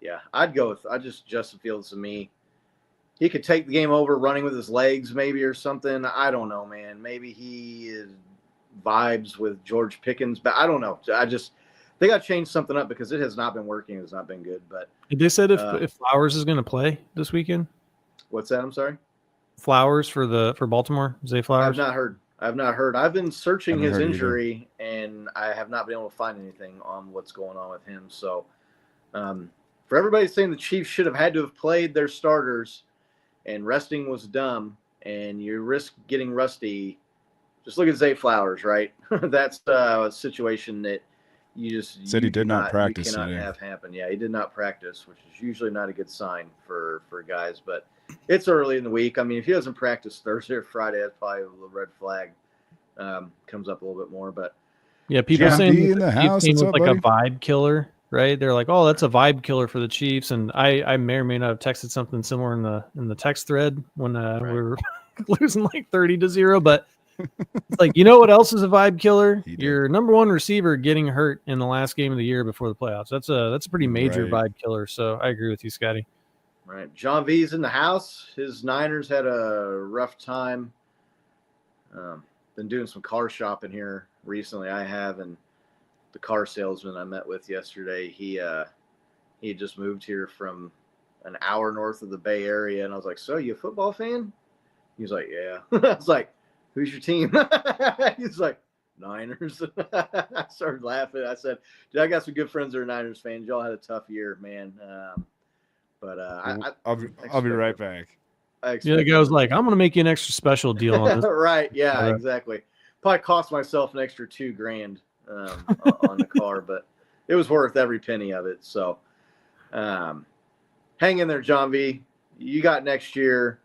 G: yeah, I'd go with Justin Fields to me. He could take the game over running with his legs maybe or something. I don't know, man. Maybe he vibes with George Pickens, but I don't know. They got to change something up because it has not been working. It's not been good. But
H: they said if Flowers is going to play this weekend.
G: What's that? I'm sorry.
H: Flowers for Baltimore. Zay Flowers.
G: I've not heard. I've been searching his injury, and I have not been able to find anything on what's going on with him. So, for everybody saying the Chiefs should have had to have played their starters and resting was dumb and you risk getting rusty, just look at Zay Flowers, right? That's a situation that you
F: said he did not practice.
G: You cannot have happen. Yeah, he did not practice, which is usually not a good sign for guys, but it's early in the week. If he doesn't practice Thursday or Friday, that's probably a red flag comes up a little bit more. But
H: yeah, people saying in the house was like a vibe killer. Right, they're like, "Oh, that's a vibe killer for the Chiefs," and I may or may not have texted something similar in the text thread when we were losing like 30-0. But It's like, you know what else is a vibe killer?
F: He did.
H: Your number one receiver getting hurt in the last game of the year before the playoffs. That's a pretty major
F: Right.
H: vibe killer. So I agree with you, Scotty.
G: Right. John V's in the house. His Niners had a rough time. Been doing some car shopping here recently. I have, and the car salesman I met with yesterday, he had just moved here from an hour north of the Bay Area, and I was like, "So, you a football fan?" He was like, "Yeah." I was like, "Who's your team?" He's like, "Niners." I started laughing. I said, "Dude, I got some good friends that are Niners fans. Y'all had a tough year, man." But
F: I'll be right back.
H: Yeah, the guy was like, "I'm going to make you an extra special deal on this."
G: Right. Yeah, exactly. Probably cost myself an extra $2,000 on the car, but it was worth every penny of it. So hang in there, John V. You got next year.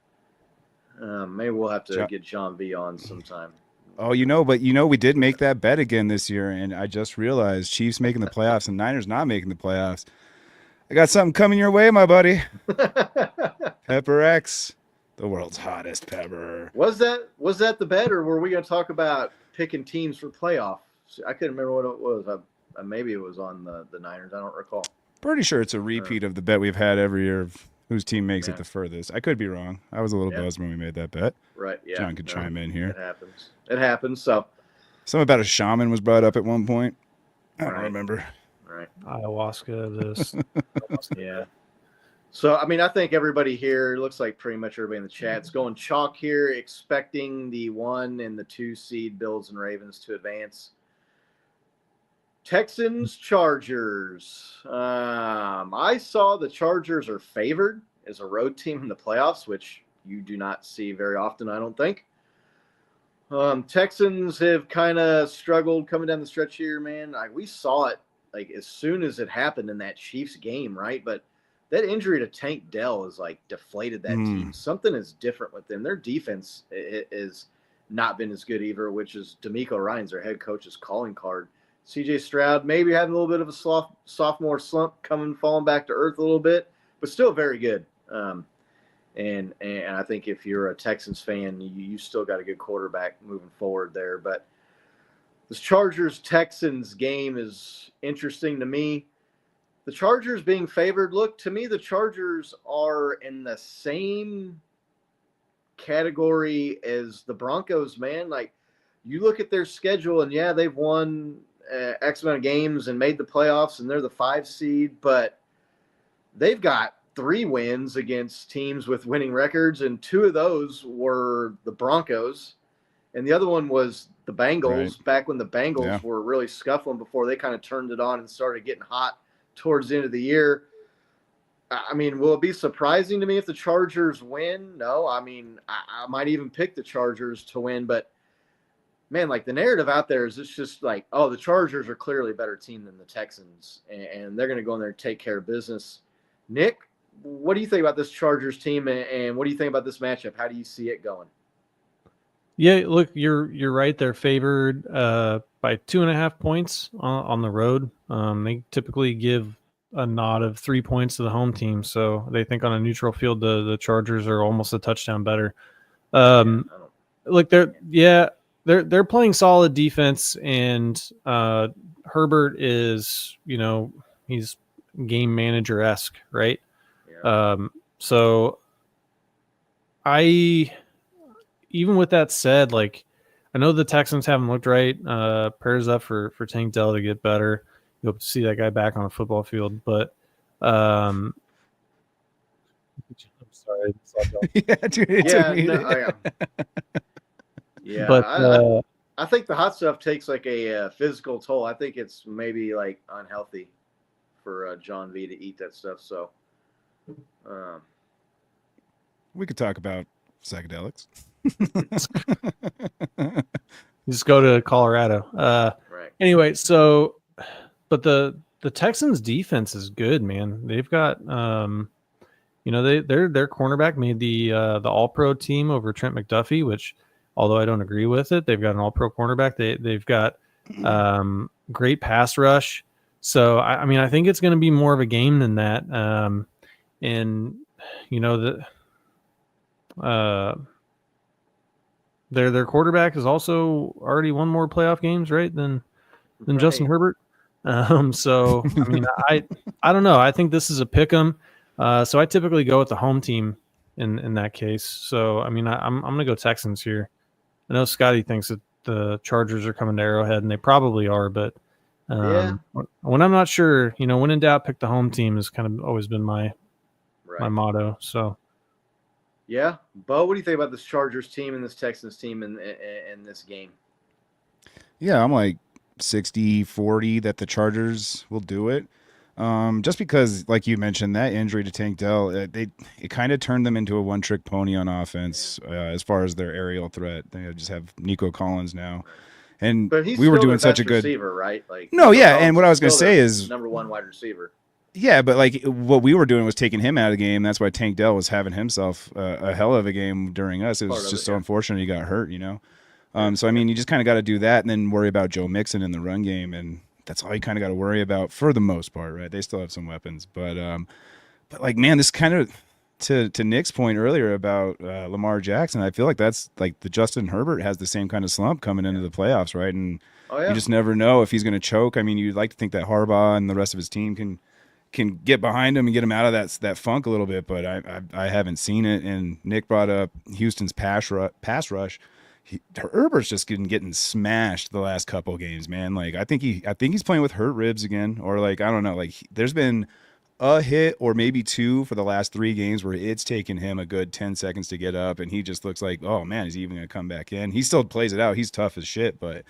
G: Maybe we'll have to get John V on sometime.
F: Oh, we did make that bet again this year, and I just realized Chiefs making the playoffs and Niners not making the playoffs. I got something coming your way, my buddy. Pepper X, the world's hottest pepper.
G: Was that the bet, or were we going to talk about picking teams for playoffs? I couldn't remember what it was. Maybe it was on the Niners. I don't recall.
F: Pretty sure it's a repeat of the bet we've had every year of whose team makes it the furthest. I could be wrong. I was a little buzzed when we made that bet.
G: Right. Yeah.
F: John could chime in here.
G: It happens. So
F: something about a shaman was brought up at one point. I don't remember.
G: Right.
H: Ayahuasca, this.
G: Yeah. So, I mean, I think everybody here, looks like pretty much everybody in the chat's going chalk here, expecting the 1 and the 2 seed Bills and Ravens to advance. Texans, Chargers. I saw the Chargers are favored as a road team in the playoffs, which you do not see very often, I don't think. Texans have kind of struggled coming down the stretch here, man. We saw it like as soon as it happened in that Chiefs game, right? But that injury to Tank Dell has like deflated that team. Something is different with them. Their defense is not been as good either, which is D'Amico Ryans, their head coach's calling card. CJ Stroud maybe having a little bit of a sophomore slump, falling back to earth a little bit, but still very good. And I think if you're a Texans fan, you still got a good quarterback moving forward there. But this Chargers-Texans game is interesting to me. The Chargers being favored, look, to me, the Chargers are in the same category as the Broncos, man. Like, you look at their schedule, and yeah, they've won X amount of games and made the playoffs, and they're the 5 seed, but they've got 3 wins against teams with winning records, and 2 of those were the Broncos, and the other one was the Bengals, back when the Bengals were really scuffling before they kind of turned it on and started getting hot towards the end of the year. I mean, will it be surprising to me if the Chargers win? No. I mean, I might even pick the Chargers to win, but man, like the narrative out there is it's just like, oh, the Chargers are clearly a better team than the Texans, and they're going to go in there and take care of business. Nick, what do you think about this Chargers team, and what do you think about this matchup? How do you see it going?
H: Yeah, look, you're right. They're favored by 2.5 points on the road. They typically give a nod of 3 points to the home team, so they think on a neutral field the Chargers are almost a touchdown better. Look, they're playing solid defense, and Herbert is, he's game manager-esque, right? Yeah. So even with that said, like, I know the Texans haven't looked right. Prayers up for Tank Dell to get better. You hope to see that guy back on a football field, but I'm sorry.
F: Yeah, dude.
G: Yeah,
H: but
G: I think the hot stuff takes like a physical toll. I think it's maybe like unhealthy for John V to eat that stuff. So
F: we could talk about psychedelics.
H: Just go to Colorado.
G: Right.
H: Anyway, so, but the Texans defense is good, man. They've got, their cornerback made the All-Pro team over Trent McDuffie, which, although I don't agree with it, they've got an All-Pro cornerback. They've got great pass rush. So I think it's going to be more of a game than that. their quarterback has also already won more playoff games, right, than Justin Herbert. So I mean, I don't know. I think this is a pick 'em. So I typically go with the home team in that case. So I mean, I'm gonna go Texans here. I know Scotty thinks that the Chargers are coming to Arrowhead, and they probably are, but when I'm not sure, when in doubt, pick the home team has kind of always been my motto. So
G: yeah, Bo, what do you think about this Chargers team and this Texans team in this game?
F: Yeah, I'm like 60-40 that the Chargers will do it. Just because, like you mentioned, that injury to Tank Dell, it kind of turned them into a one-trick pony on offense as far as their aerial threat. They just have Nico Collins now, and
G: but he's
F: we were
G: still
F: doing
G: their
F: such a
G: best
F: good
G: receiver, right? Like
F: no,
G: Nico
F: yeah.
G: Collins
F: And what I was going to
G: still
F: say
G: their
F: is
G: number one wide receiver.
F: Yeah, but like what we were doing was taking him out of the game. That's why Tank Dell was having himself a hell of a game during us. It was just so unfortunate he got hurt, So I mean, you just kind of got to do that and then worry about Joe Mixon in the run game, and that's all you kind of got to worry about for the most part, right? They still have some weapons, but like, man, this kind of to Nick's point earlier about Lamar Jackson, I feel like that's like the Justin Herbert has the same kind of slump coming into the playoffs, right? And you just never know if he's going to choke. I mean, you'd like to think that Harbaugh and the rest of his team can get behind him and get him out of that funk a little bit, but I haven't seen it. And Nick brought up Houston's pass rush. Herbert's just getting smashed the last couple of games, man. Like I think he's playing with hurt ribs again, or like I don't know. Like there's been a hit or maybe two for the last 3 games where it's taken him a good 10 seconds to get up, and he just looks like, oh man, is he even gonna come back in? He still plays it out. He's tough as shit, but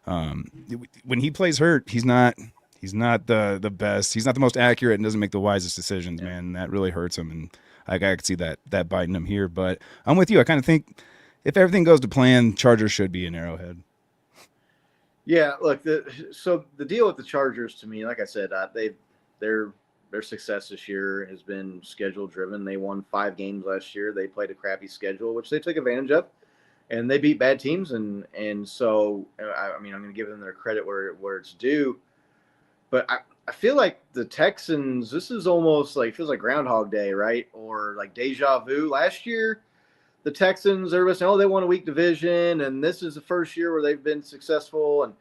F: when he plays hurt, he's not the best. He's not the most accurate and doesn't make the wisest decisions, man. That really hurts him, and I could see that biting him here. But I'm with you. I kind of think if everything goes to plan, Chargers should be in Arrowhead.
G: Yeah, look, so the deal with the Chargers, to me, like I said, their success this year has been schedule driven. They won 5 games last year. They played a crappy schedule, which they took advantage of, and they beat bad teams. And so, I mean, I'm going to give them their credit where it's due. But I feel like the Texans, this is almost like, feels like Groundhog Day, right? Or like deja vu. Last year, the Texans, everybody said, oh, they won a weak division, and this is the first year where they've been successful. And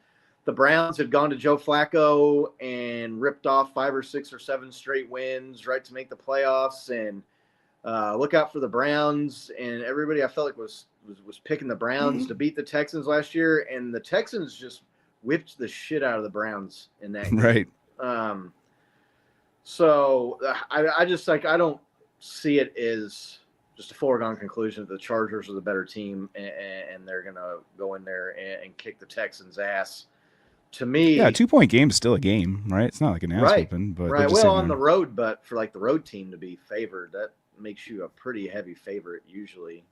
G: the Browns had gone to Joe Flacco and ripped off 5 or 6 or 7 straight wins, right, to make the playoffs. And look out for the Browns. And everybody, I felt like was picking the Browns to beat the Texans last year, and the Texans just whipped the shit out of the Browns in that game.
F: Right.
G: So I just like, I don't see it as just a foregone conclusion that the Chargers are the better team and they're going to go in there and kick the Texans' ass. To me,
F: yeah, a 2-point game is still a game, right? It's not like an ass whooping, but
G: right. Well, on the road, but for like the road team to be favored, that makes you a pretty heavy favorite usually.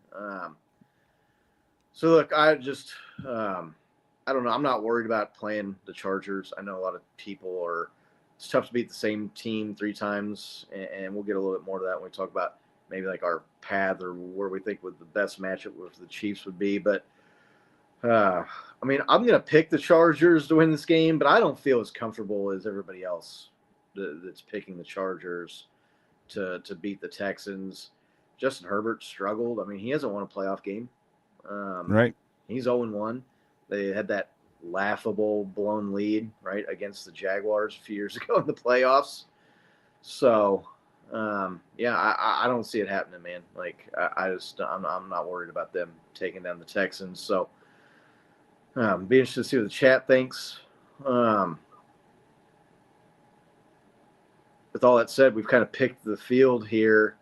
G: So look, I just I don't know. I'm not worried about playing the Chargers. I know a lot of people are. It's tough to beat the same team 3 times, and we'll get a little bit more to that when we talk about maybe like our path or where we think the best matchup with the Chiefs would be. But I mean, I'm going to pick the Chargers to win this game, but I don't feel as comfortable as everybody else that's picking the Chargers to beat the Texans. Justin Herbert struggled. I mean, he hasn't won a playoff game.
F: Right.
G: He's 0-1. They had that laughable blown lead, right, against the Jaguars a few years ago in the playoffs. So, yeah, I don't see it happening, man. Like, I'm not worried about them taking down the Texans. So, be interested to see what the chat thinks. With all that said, we've kind of picked the field here.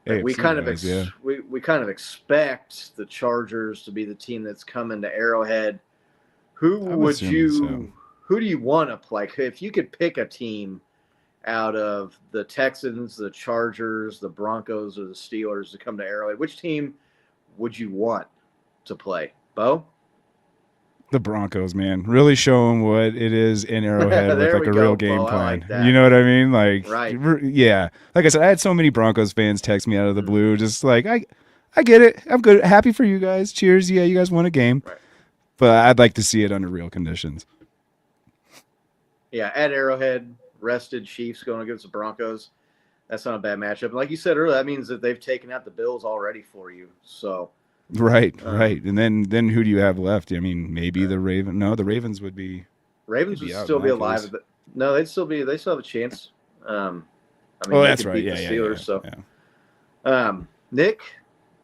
G: We kind of expect the Chargers to be the team that's coming to Arrowhead. Who do you want to play? If you could pick a team out of the Texans, the Chargers, the Broncos, or the Steelers to come to Arrowhead, which team would you want to play? Bo?
F: The Broncos, man, really showing what it is in Arrowhead with like a real game plan.
G: Like
F: you know what I mean? Like,
G: right.
F: Yeah. Like I said, I had so many Broncos fans text me out of the blue, just like, I get it. I'm good. Happy for you guys. Cheers. Yeah, you guys won a game.
G: Right.
F: But I'd like to see it under real conditions.
G: Yeah, at Arrowhead, rested Chiefs going against the Broncos. That's not a bad matchup. And like you said earlier, that means that they've taken out the Bills already for you. So
F: Right. And then who do you have left? I mean, maybe the Ravens. No, the Ravens would be.
G: Ravens
F: They'd be
G: would
F: out
G: still
F: in
G: be
F: that
G: alive.
F: case.
G: No, they still have a chance. I mean,
F: Oh,
G: they
F: that's
G: could
F: right.
G: beat
F: Yeah,
G: the
F: yeah,
G: Steelers.
F: yeah.
G: So,
F: yeah.
G: Nick,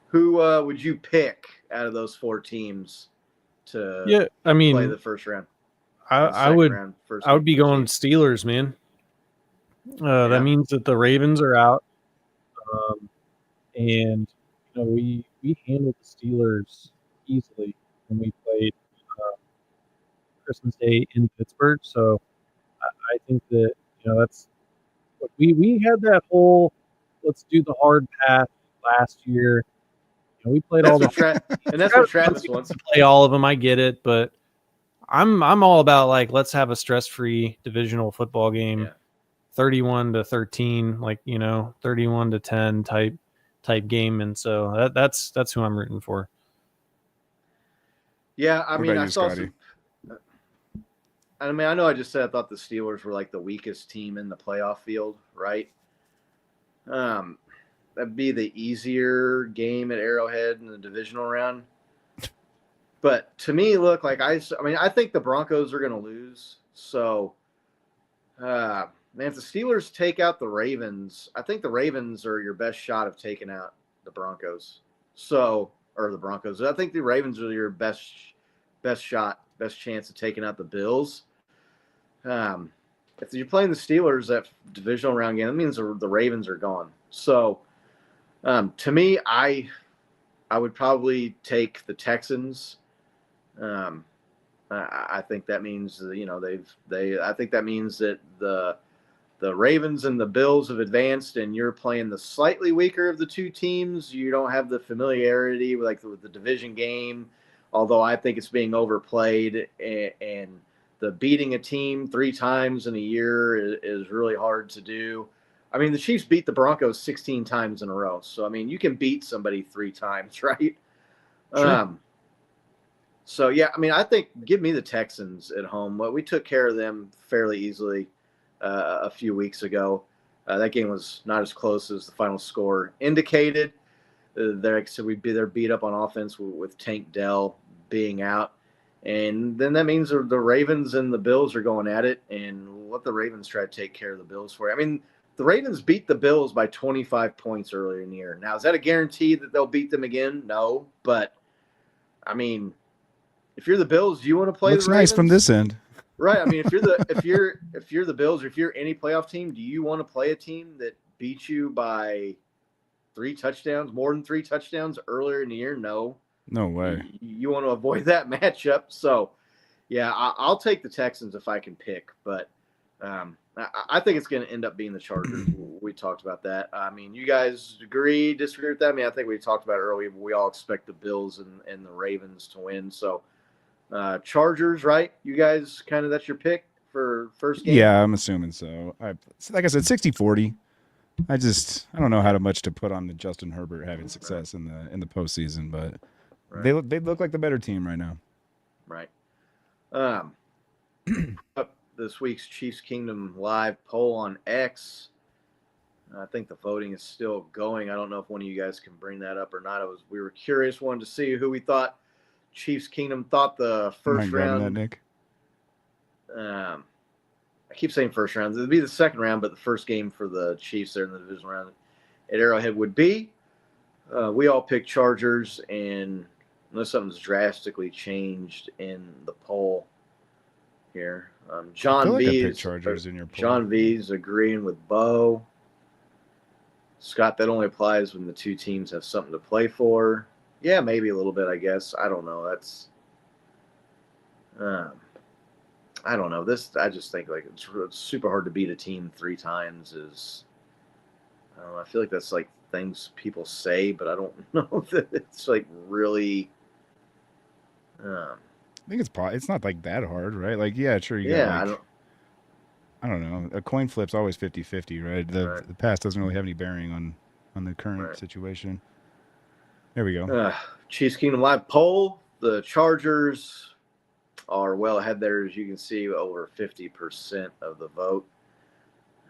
G: who would you pick out of those 4 teams to
H: Yeah, I
G: play the
H: mean,
G: first round?
H: I
G: Second
H: would
G: round, first
H: I would
G: game
H: be
G: for the
H: going
G: Chiefs.
H: Steelers, man.
G: Yeah.
H: That means that the Ravens are out, and we handled the Steelers easily when we played Christmas Day in Pittsburgh. So I think that that's we had that whole let's do the hard path last year. We played all
G: That's
H: the
G: what Travis wants.
H: to play all of them. I get it, but I'm all about like let's have a stress-free divisional football game, 31-13, like 31-10 type game, and so that's who I'm rooting for.
G: Yeah, I
F: What
G: mean,
F: about
G: I
F: you,
G: saw
F: Scotty?
G: I mean, I know I just said I thought the Steelers were like the weakest team in the playoff field, right? That'd be the easier game at Arrowhead in the divisional round. But to me, look, like I mean, I think the Broncos are going to lose. So, man, if the Steelers take out the Ravens, I think the Ravens are your best shot of taking out the Broncos. So, or the Broncos. I think the Ravens are your best shot, best chance of taking out the Bills. If you're playing the Steelers that divisional round game, that means the Ravens are gone. So, to me, I would probably take the Texans. I think that means I think that means that the Ravens and the Bills have advanced, and you're playing the slightly weaker of the two teams. You don't have the familiarity with the division game, although I think it's being overplayed, and the beating a team 3 times in a year is really hard to do. I mean, the Chiefs beat the Broncos 16 times in a row. So, I mean, you can beat somebody 3 times, right?
H: Sure.
G: So, yeah, I mean, I think give me the Texans at home. Well, we took care of them fairly easily a few weeks ago. That game was not as close as the final score indicated. They're beat up on offense with Tank Dell being out. And then that means the Ravens and the Bills are going at it, and let the Ravens try to take care of the Bills for you. I mean, the Ravens beat the Bills by 25 points earlier in the year. Now, is that a guarantee that they'll beat them again? No, but I mean, if you're the Bills, do you want to play
F: Looks
G: the Ravens?
F: nice from this end,
G: right? I mean, if you're the Bills, or if you're any playoff team, do you want to play a team that beat you by 3 touchdowns, more than 3 touchdowns earlier in the year? No.
F: no way.
G: You want to avoid that matchup. So, yeah, I'll take the Texans if I can pick. But I think it's going to end up being the Chargers. We talked about that. I mean, you guys agree, disagree with that? I mean, I think we talked about it earlier. But we all expect the Bills and the Ravens to win. So, Chargers, right? You guys that's your pick for first game?
F: Yeah, I'm assuming so. Like I said, 60-40. I don't know how much to put on the Justin Herbert having success in the postseason, but they look like the better team right now.
G: Right. This week's Chiefs Kingdom live poll on X. I think the voting is still going. I don't know if one of you guys can bring that up or not. We were curious, wanted to see who we thought Chiefs Kingdom thought the first round.
F: That, Nick?
G: I keep saying first round. It'd be the second round, but the first game for the Chiefs there in the division round at Arrowhead would be. We all picked Chargers, and unless something's drastically changed in the poll here, John V's
F: Chargers in your poll.
G: John V's agreeing with Bo. Scott, that only applies when the two teams have something to play for. Yeah, maybe a little bit, I guess. I don't know. That's I don't know. I just think like it's super hard to beat a team 3 times is. I don't know. I feel like that's like things people say, but I don't know that it's like really.
F: I think it's not like that hard, right? Like, yeah, sure. I don't know. A coin flip's always 50-50, right? The past doesn't really have any bearing on the current situation. There we go.
G: Chiefs Kingdom Live poll. The Chargers are well ahead there, as you can see, over 50% of the vote.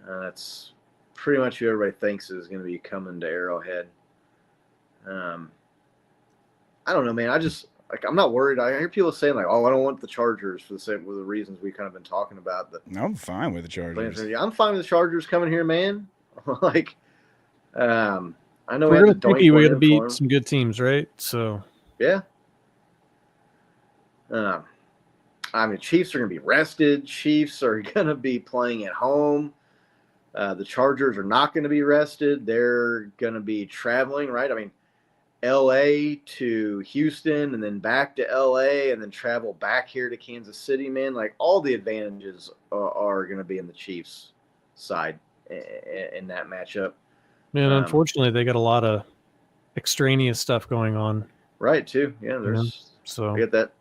G: That's pretty much who everybody thinks is going to be coming to Arrowhead. I don't know, man. I'm not worried. I hear people saying like, "Oh, I don't want the Chargers for the reasons we kind of been talking about."
F: I'm fine with the Chargers.
G: I'm fine with the Chargers coming here, man. like, I know
H: We're
G: we
H: gonna picky. We got to beat some good teams, right? So
G: yeah. I mean, Chiefs are going to be rested. Chiefs are going to be playing at home. The Chargers are not going to be rested. They're going to be traveling, right? I mean, L.A. to Houston and then back to L.A. and then travel back here to Kansas City, man. Like, all the advantages are going to be in the Chiefs' side in that matchup.
H: Man, unfortunately, they got a lot of extraneous stuff going on.
G: Right, too. Yeah, there's
H: so
G: I get that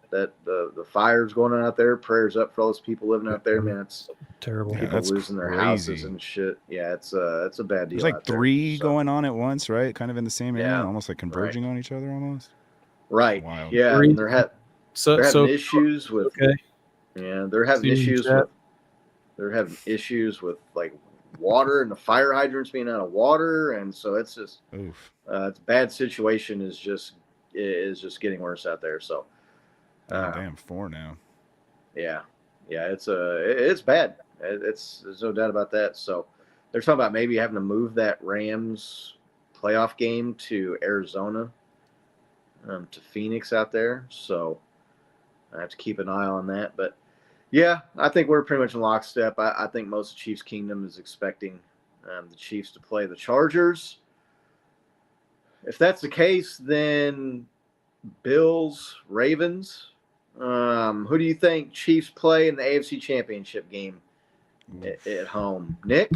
G: the fires going on out there. Prayers up for all those people living out there, man. It's
H: terrible.
G: People losing their houses and shit. Yeah, it's a bad deal.
F: There's like three going on at once, right? Kind of in the same area, almost like converging on each other, almost.
G: Right.
F: Wild.
G: Yeah, and they're having issues with.
H: Okay.
G: Yeah, they're having issues with. They're having issues with like water and the fire hydrants being out of water, and so it's just.
F: Oof.
G: It's a bad situation. Is just getting worse out there. So.
F: Damn, 4 now.
G: Yeah, it's bad. There's no doubt about that. So they're talking about maybe having to move that Rams playoff game to Arizona, to Phoenix out there. So I have to keep an eye on that. But yeah, I think we're pretty much in lockstep. I think most of Chiefs Kingdom is expecting the Chiefs to play the Chargers. If that's the case, then Bills, Ravens. Who do you think Chiefs play in the AFC Championship game at home? Nick?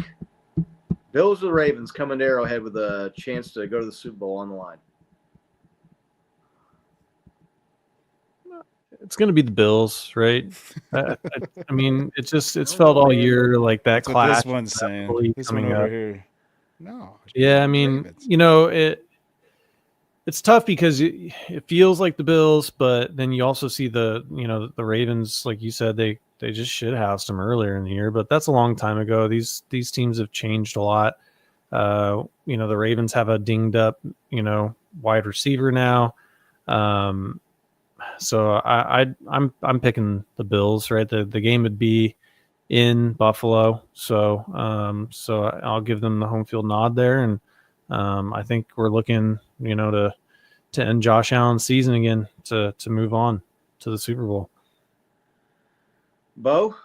G: Bills or the Ravens coming to Arrowhead with a chance to go to the Super Bowl on the line?
H: It's going to be the Bills, right? I mean, it's felt all year like that
F: That's
H: clash.
F: what this one's saying. This one over here. No.
H: Yeah, I mean, it's tough because it feels like the Bills, but then you also see the Ravens, like you said, they just shithoused them earlier in the year, but that's a long time ago. These teams have changed a lot. The Ravens have a dinged up, wide receiver now. So I'm picking the Bills, right? The game would be in Buffalo, so I'll give them the home field nod there, and I think we're looking, to end Josh Allen's season again to move on to the Super Bowl.
G: Bo,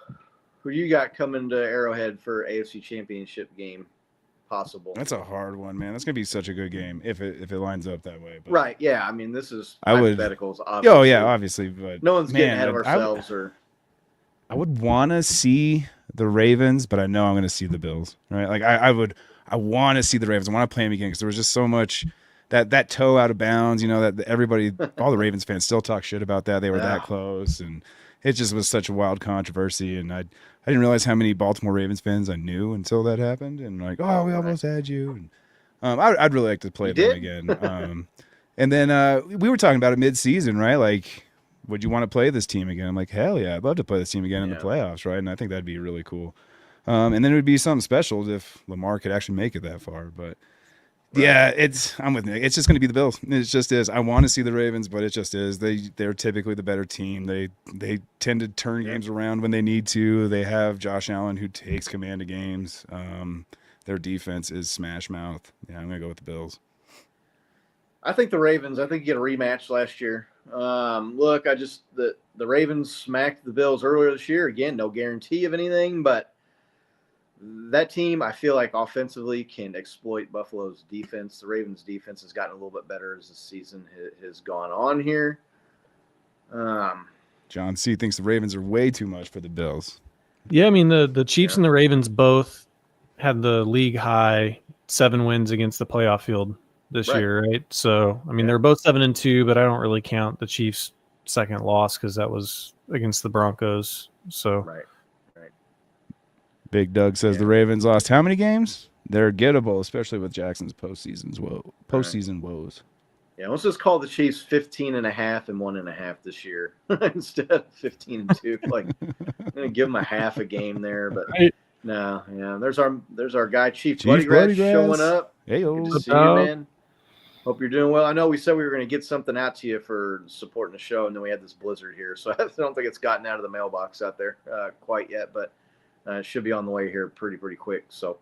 G: who you got coming to Arrowhead for AFC Championship game possible?
F: That's a hard one, man. That's gonna be such a good game if it lines up that way. But
G: right? Yeah. I mean, this is hypotheticals. Obviously.
F: Oh yeah, obviously, but
G: no one's getting ahead of ourselves.
F: I would want to see the Ravens, but I know I'm going to see the Bills. Right? Like I want to see the Ravens. I want to play them again because there was just so much that toe out of bounds. That everybody, all the Ravens fans, still talk shit about that. They were that close, and it just was such a wild controversy. And I didn't realize how many Baltimore Ravens fans I knew until that happened. And like, oh, we almost had you. And I'd really like to play them again. And then we were talking about it mid-season, right? Like, would you want to play this team again? I'm like, hell yeah, I'd love to play this team again in the playoffs, right? And I think that'd be really cool. And then it would be something special if Lamar could actually make it that far. But yeah, I'm with Nick. It's just going to be the Bills. It just is. I want to see the Ravens, but it just is. They're typically the better team. They tend to turn games around when they need to. They have Josh Allen who takes command of games. Their defense is smash mouth. Yeah, I'm going to go with the Bills.
G: I think the Ravens. I think you get a rematch last year. Look, the Ravens smacked the Bills earlier this year. Again, no guarantee of anything, but that team, I feel like offensively can exploit Buffalo's defense. The Ravens' defense has gotten a little bit better as the season has gone on here.
F: John C. thinks the Ravens are way too much for the Bills.
H: Yeah, I mean, the Chiefs and the Ravens both had the league high 7 wins against the playoff field this year, right? So, I mean, they're both 7-2, but I don't really count the Chiefs' second loss because that was against the Broncos. So,
G: right.
F: Big Doug says the Ravens lost how many games? They're gettable, especially with Jackson's postseason woes. Yeah,
G: let's just call the Chiefs 15.5 and 1.5 this year instead of 15-2. Like, I'm gonna give them a half a game there, but no, yeah. There's our guy Chief Bloody Grass showing up.
F: Hey,
G: good to see you, man. Hope you're doing well. I know we said we were going to get something out to you for supporting the show, and then we had this blizzard here, so I don't think it's gotten out of the mailbox out there quite yet, but it should be on the way here pretty quick. So,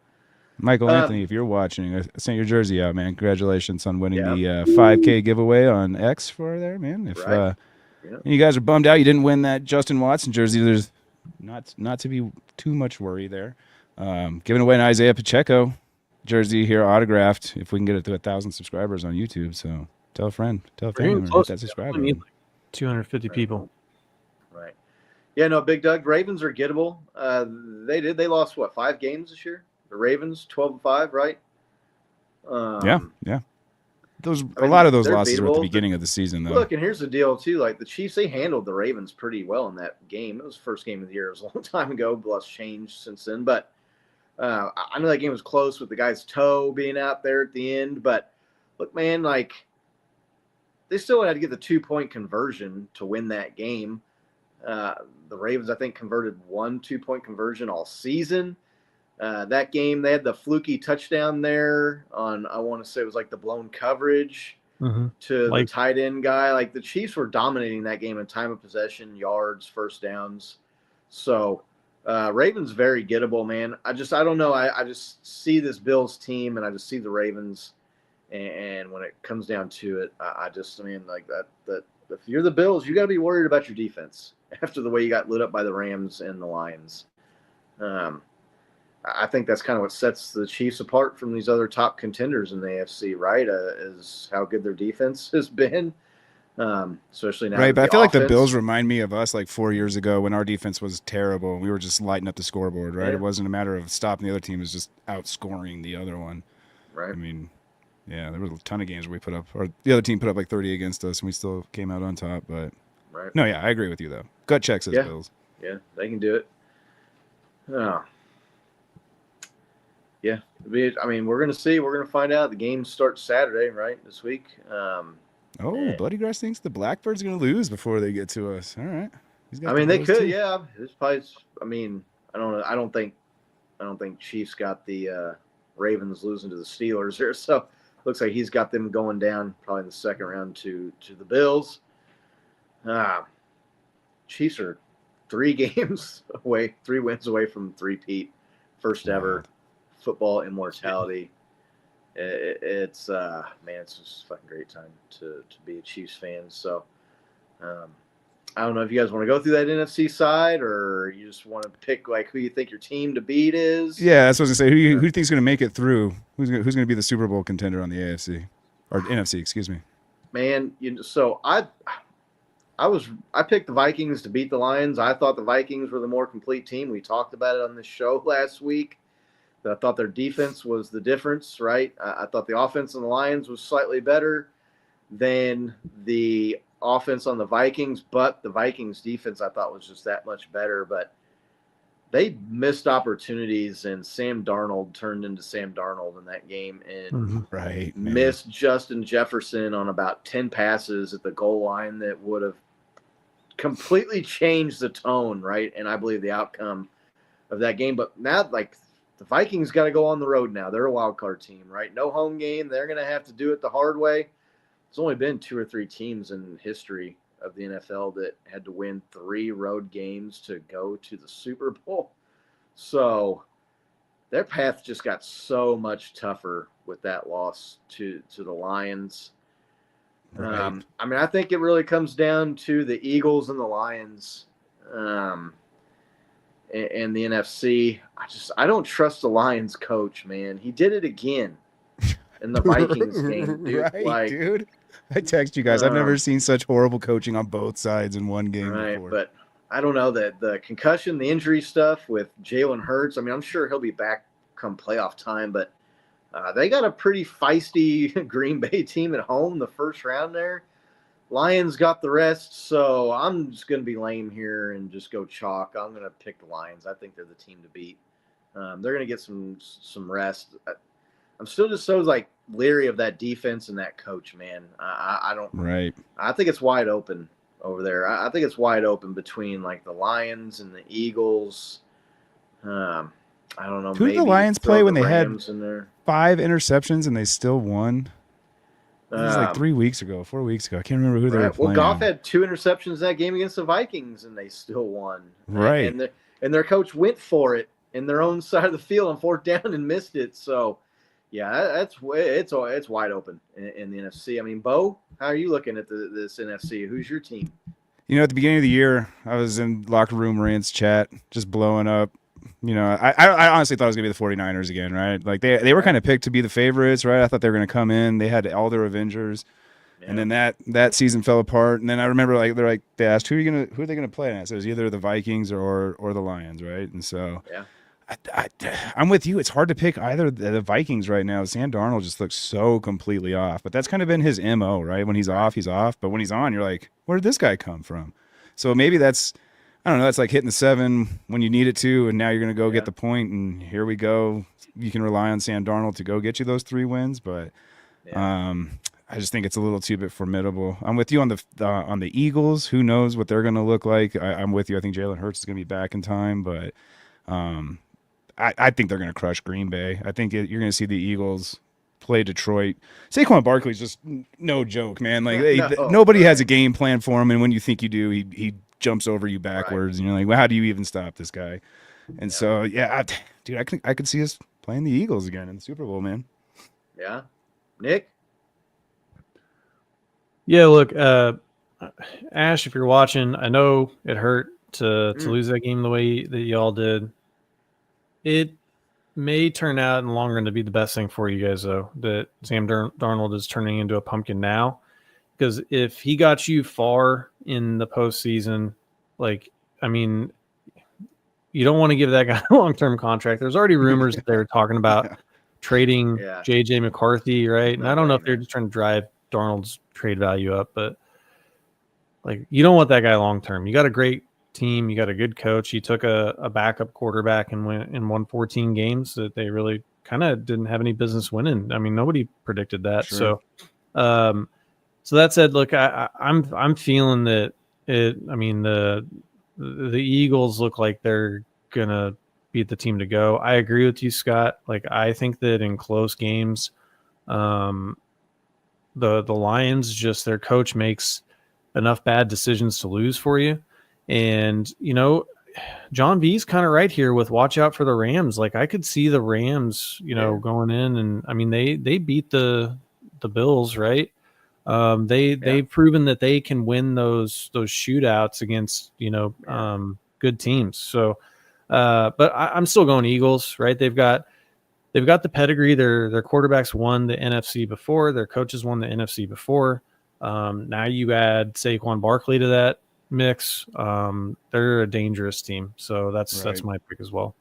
F: Michael Anthony, if you're watching, I sent your jersey out, man. Congratulations on winning the 5K giveaway on X for there, man. If you guys are bummed out you didn't win that Justin Watson jersey, there's not to be too much worry there. Giving away an Isaiah Pacheco jersey here, autographed, if we can get it to 1,000 subscribers on YouTube. So tell a friend, tell a family member, hit that subscribe button.
H: Like 250 people.
G: Right. Yeah, no, Big Doug, Ravens are gettable. They lost, 5 games this year? The Ravens, 12-5, right?
F: Yeah. A lot of those losses were at the beginning of the season, though.
G: Look, and here's the deal, too. Like, the Chiefs, they handled the Ravens pretty well in that game. It was the first game of the year. It was a long time ago. Lots changed since then. But I know that game was close with the guy's toe being out there at the end. But, look, man, like, they still had to get the 2-point conversion to win that game. The Ravens, I think, converted 1 2-point conversion all season. That game, they had the fluky touchdown there on, I want to say it was like the blown coverage to the tight end guy. Like, the Chiefs were dominating that game in time of possession, yards, first downs. So, Ravens very gettable, man. I don't know. I just see this Bills team, and I just see the Ravens. And when it comes down to it, like that if you're the Bills, you got to be worried about your defense after the way you got lit up by the Rams and the Lions. I think that's kind of what sets the Chiefs apart from these other top contenders in the AFC, right? Is how good their defense has been, especially now.
F: Right, but I feel like the Bills remind me of us like 4 years ago when our defense was terrible and we were just lighting up the scoreboard, right? Yeah. It wasn't a matter of stopping the other team; it was just outscoring the other one.
G: Right.
F: I mean, yeah, there was a ton of games where we put up, or the other team put up like 30 against us, and we still came out on top. But no, yeah, I agree with you though. Gut check says Bills.
G: Yeah, they can do it. Yeah, I mean, we're going to see. We're going to find out. The game starts Saturday, right, this week.
F: Bloody Grass thinks the Blackbirds are going to lose before they get to us. All right.
G: I mean, they could, yeah. It's probably, I mean, I don't know. I don't think Chiefs got the Ravens losing to the Steelers here. So looks like he's got them going down probably in the second round to the Bills. Chiefs are 3 wins away from three-peat, first ever. Football immortality. It's just a fucking great time to be a Chiefs fan. So I don't know if you guys want to go through that NFC side or you just want to pick like who you think your team to beat is.
F: Yeah, that's what I was gonna say. Who do you think is going to make it through? Who's going to be the Super Bowl contender on the AFC or NFC? Excuse me.
G: Man, so I picked the Vikings to beat the Lions. I thought the Vikings were the more complete team. We talked about it on this show last week. I thought their defense was the difference, right? I thought the offense on the Lions was slightly better than the offense on the Vikings, but the Vikings defense I thought was just that much better. But they missed opportunities, and Sam Darnold turned into Sam Darnold in that game and missed Justin Jefferson on about 10 passes at the goal line that would have completely changed the tone, right? And I believe the outcome of that game. But now, like, the Vikings got to go on the road now. They're a wild card team, right? No home game. They're going to have to do it the hard way. There's only been 2 or 3 teams in history of the NFL that had to win 3 road games to go to the Super Bowl. So their path just got so much tougher with that loss to the Lions. Right. I mean, I think it really comes down to the Eagles and the Lions. And the NFC, I don't trust the Lions coach, man. He did it again in the Vikings game, dude.
F: Right, dude. I text you guys. I've never seen such horrible coaching on both sides in one game before.
G: But I don't know that the concussion, the injury stuff with Jalen Hurts. I mean, I'm sure he'll be back come playoff time, but they got a pretty feisty Green Bay team at home the first round there. Lions got the rest, so I'm just going to be lame here and just go chalk. I'm going to pick the Lions. I think they're the team to beat. They're going to get some rest. I'm still just so like leery of that defense and that coach, man. I don't.
F: Right.
G: I think it's wide open over there. I think it's wide open between like the Lions and the Eagles. I don't know.
F: Who did the Lions play when they had 5 interceptions and they still won? It was like 3 weeks ago, 4 weeks ago. I can't remember who they were
G: Well,
F: playing.
G: Goff had 2 interceptions that game against the Vikings, and they still won.
F: Right.
G: And their coach went for it in their own side of the field on 4th down and missed it. So, yeah, it's wide open in the NFC. I mean, Bo, how are you looking at this NFC? Who's your team?
F: At the beginning of the year, I was in locker room rants chat, just blowing up. I honestly thought it was going to be the 49ers again, right? Like they were kind of picked to be the favorites, right? I thought they were going to come in. They had all their Avengers. Yeah. And then that season fell apart. And then I remember they asked who are they gonna play? And I said it was either the Vikings or the Lions, right? And so
G: yeah.
F: I'm with you. It's hard to pick either the Vikings right now. Sam Darnold just looks so completely off. But that's kind of been his MO, right? When he's off, he's off. But when he's on, you're like, where did this guy come from? So maybe that's like hitting the 7 when you need it to, and now you're going to go get the point, and here we go. You can rely on Sam Darnold to go get you those 3 wins, but I just think it's a little too bit formidable. I'm with you on the Eagles. Who knows what they're going to look like? I'm with you. I think Jalen Hurts is going to be back in time, but I think they're going to crush Green Bay. I think you're going to see the Eagles play Detroit. Saquon Barkley's just no joke, man. Like nobody has a game plan for him, and when you think you do, he jumps over you backwards, and you're like, well, how do you even stop this guy? And so, dude, I could see us playing the Eagles again in the Super Bowl, man.
G: Yeah, Nick.
H: Yeah, look, Ash, if you're watching, I know it hurt to lose that game the way that y'all did. It may turn out in the long run to be the best thing for you guys, though, that Sam Darnold is turning into a pumpkin now. Because if he got you far in the postseason, you don't want to give that guy a long-term contract. There's already rumors that they're talking about trading J.J. McCarthy, right? And I don't know if they're just trying to drive Darnold's trade value up, but you don't want that guy long-term. You got a great team. You got a good coach. You took a backup quarterback and won 14 games that they really kind of didn't have any business winning. I mean, nobody predicted that. Sure. So that said, look, I'm feeling that the Eagles look like they're gonna beat the team to go. I agree with you, Scott. I think that in close games, the Lions, just their coach makes enough bad decisions to lose for you. And, John V's kind of right here with watch out for the Rams. I could see the Rams, going in, and they beat the Bills, right? They've proven that they can win those shootouts against, good teams. So, but I'm still going Eagles, right? They've got the pedigree. Their quarterbacks won the NFC before. Their coaches won the NFC before. Now you add Saquon Barkley to that mix. They're a dangerous team. So that's my pick as well.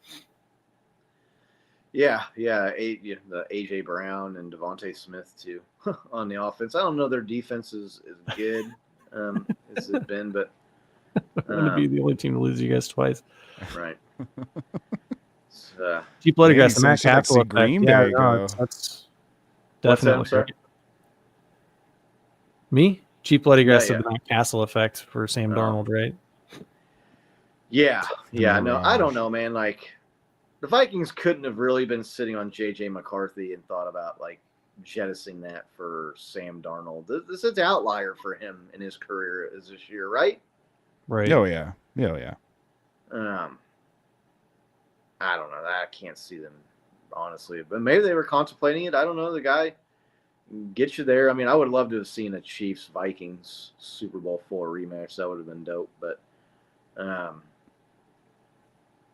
G: Yeah, the A.J. Brown and Devontae Smith too on the offense. I don't know their defense is good as it's been, but
H: I'm going to be the only team to lose you guys twice.
G: Right.
H: Cheap bloody guys, the Matt Castle
F: effect. Green Bay
H: that's definitely right. Me? Cheap bloody guys, the Matt Castle effect for Sam Darnold, right?
G: Yeah. No, I don't know, man. The Vikings couldn't have really been sitting on J.J. McCarthy and thought about jettisoning that for Sam Darnold. This is an outlier for him in his career as this year, right?
F: Right. Oh yeah.
G: I don't know. I can't see them, honestly. But maybe they were contemplating it. I don't know. The guy gets you there. I mean, I would love to have seen a Chiefs-Vikings Super Bowl IV rematch. That would have been dope. But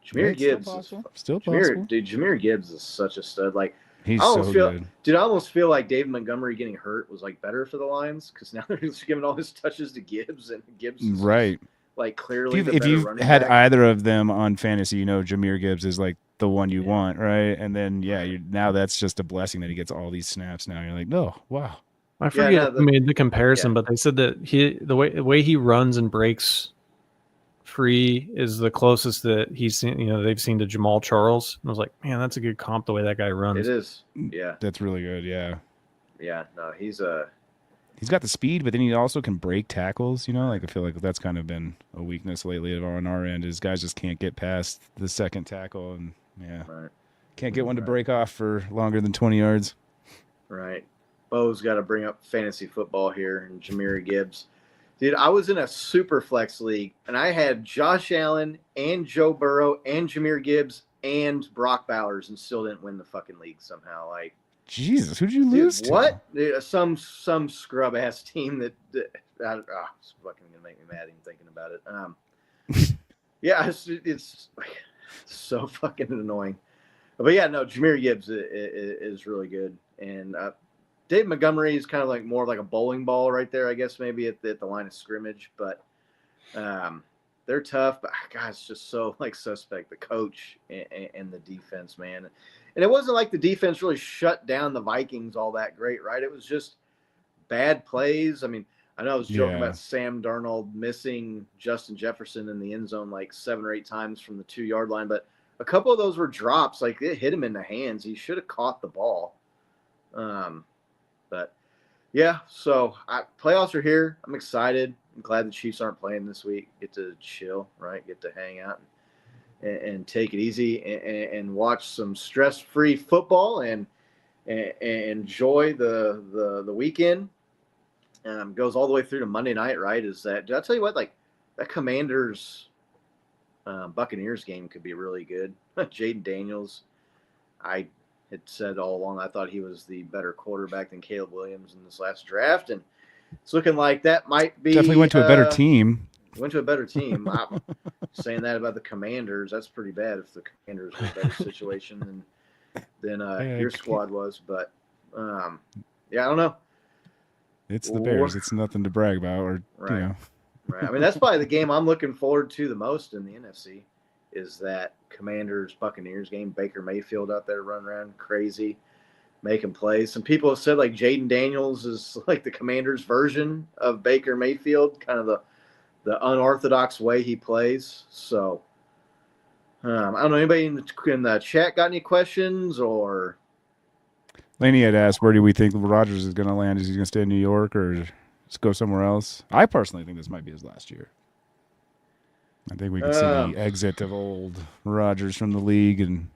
G: Jahmyr Gibbs
F: still possible.
G: Jahmyr Gibbs is such a stud.
F: He's good.
G: Dude, I almost feel like David Montgomery getting hurt was better for the Lions because now they're just giving all his touches to Gibbs, and Gibbs is
F: right.
G: Clearly
F: if you've had either of them on fantasy, Jahmyr Gibbs is the one you want, right? And then now that's just a blessing that he gets all these snaps. Now you're like, oh wow.
H: I forget who made the comparison, but they said that the way he runs and breaks free is the closest that he's seen. They've seen to Jamal Charles. And I was like, man, that's a good comp the way that guy runs.
G: It is. Yeah,
F: that's really good. Yeah.
G: Yeah. No, he's
F: got the speed, but then he also can break tackles. I feel like that's kind of been a weakness lately on our end. Is guys just can't get past the second tackle, and can't get one to break off for longer than 20 yards.
G: Right. Bo's got to bring up fantasy football here and Jahmyr Gibbs. Dude, I was in a super flex league, and I had Josh Allen and Joe Burrow and Jahmyr Gibbs and Brock Bowers and still didn't win the fucking league somehow. Like,
F: Jesus, who'd you lose to?
G: What? Some scrub ass team that it's fucking gonna make me mad even thinking about it. Yeah, it's so fucking annoying. But yeah, no, Jahmyr Gibbs is really good, and Dave Montgomery is kind of like more of like a bowling ball right there, I guess maybe at the line of scrimmage, but they're tough. But God, it's just so like suspect, the coach and the defense, man. And it wasn't like the defense really shut down the Vikings all that great, right? It was just bad plays. I mean, I know I was joking about Sam Darnold missing Justin Jefferson in the end zone like 7 or 8 times from the 2-yard line, but a couple of those were drops. Like, it hit him in the hands. He should have caught the ball. But, yeah, so playoffs are here. I'm excited. I'm glad the Chiefs aren't playing this week. Get to chill, right? Get to hang out and take it easy and watch some stress-free football and enjoy the weekend. Goes all the way through to Monday night, right? Did I tell you what? Like, that Commanders Buccaneers game could be really good. Jaden Daniels, I had said all along I thought he was the better quarterback than Caleb Williams in this last draft, and it's looking like that might be
F: definitely went to a better team.
G: Went to a better team. I'm saying that about the Commanders. That's pretty bad if the Commanders were a better situation than your squad was. But, yeah, I don't know.
F: It's the Bears. It's nothing to brag about. Or
G: right.
F: You know.
G: Right. I mean, that's probably the game I'm looking forward to the most in the NFC is that Commanders-Buccaneers game. Baker Mayfield out there running around crazy, making plays. Some people have said, like, Jaden Daniels is like the Commanders' version of Baker Mayfield, kind of the unorthodox way he plays. So, I don't know. Anybody in the chat got any questions or?
F: Laney had asked, where do we think Rodgers is going to land? Is he going to stay in New York or just go somewhere else? I personally think this might be his last year. I think we can see the exit of old Rodgers from the league and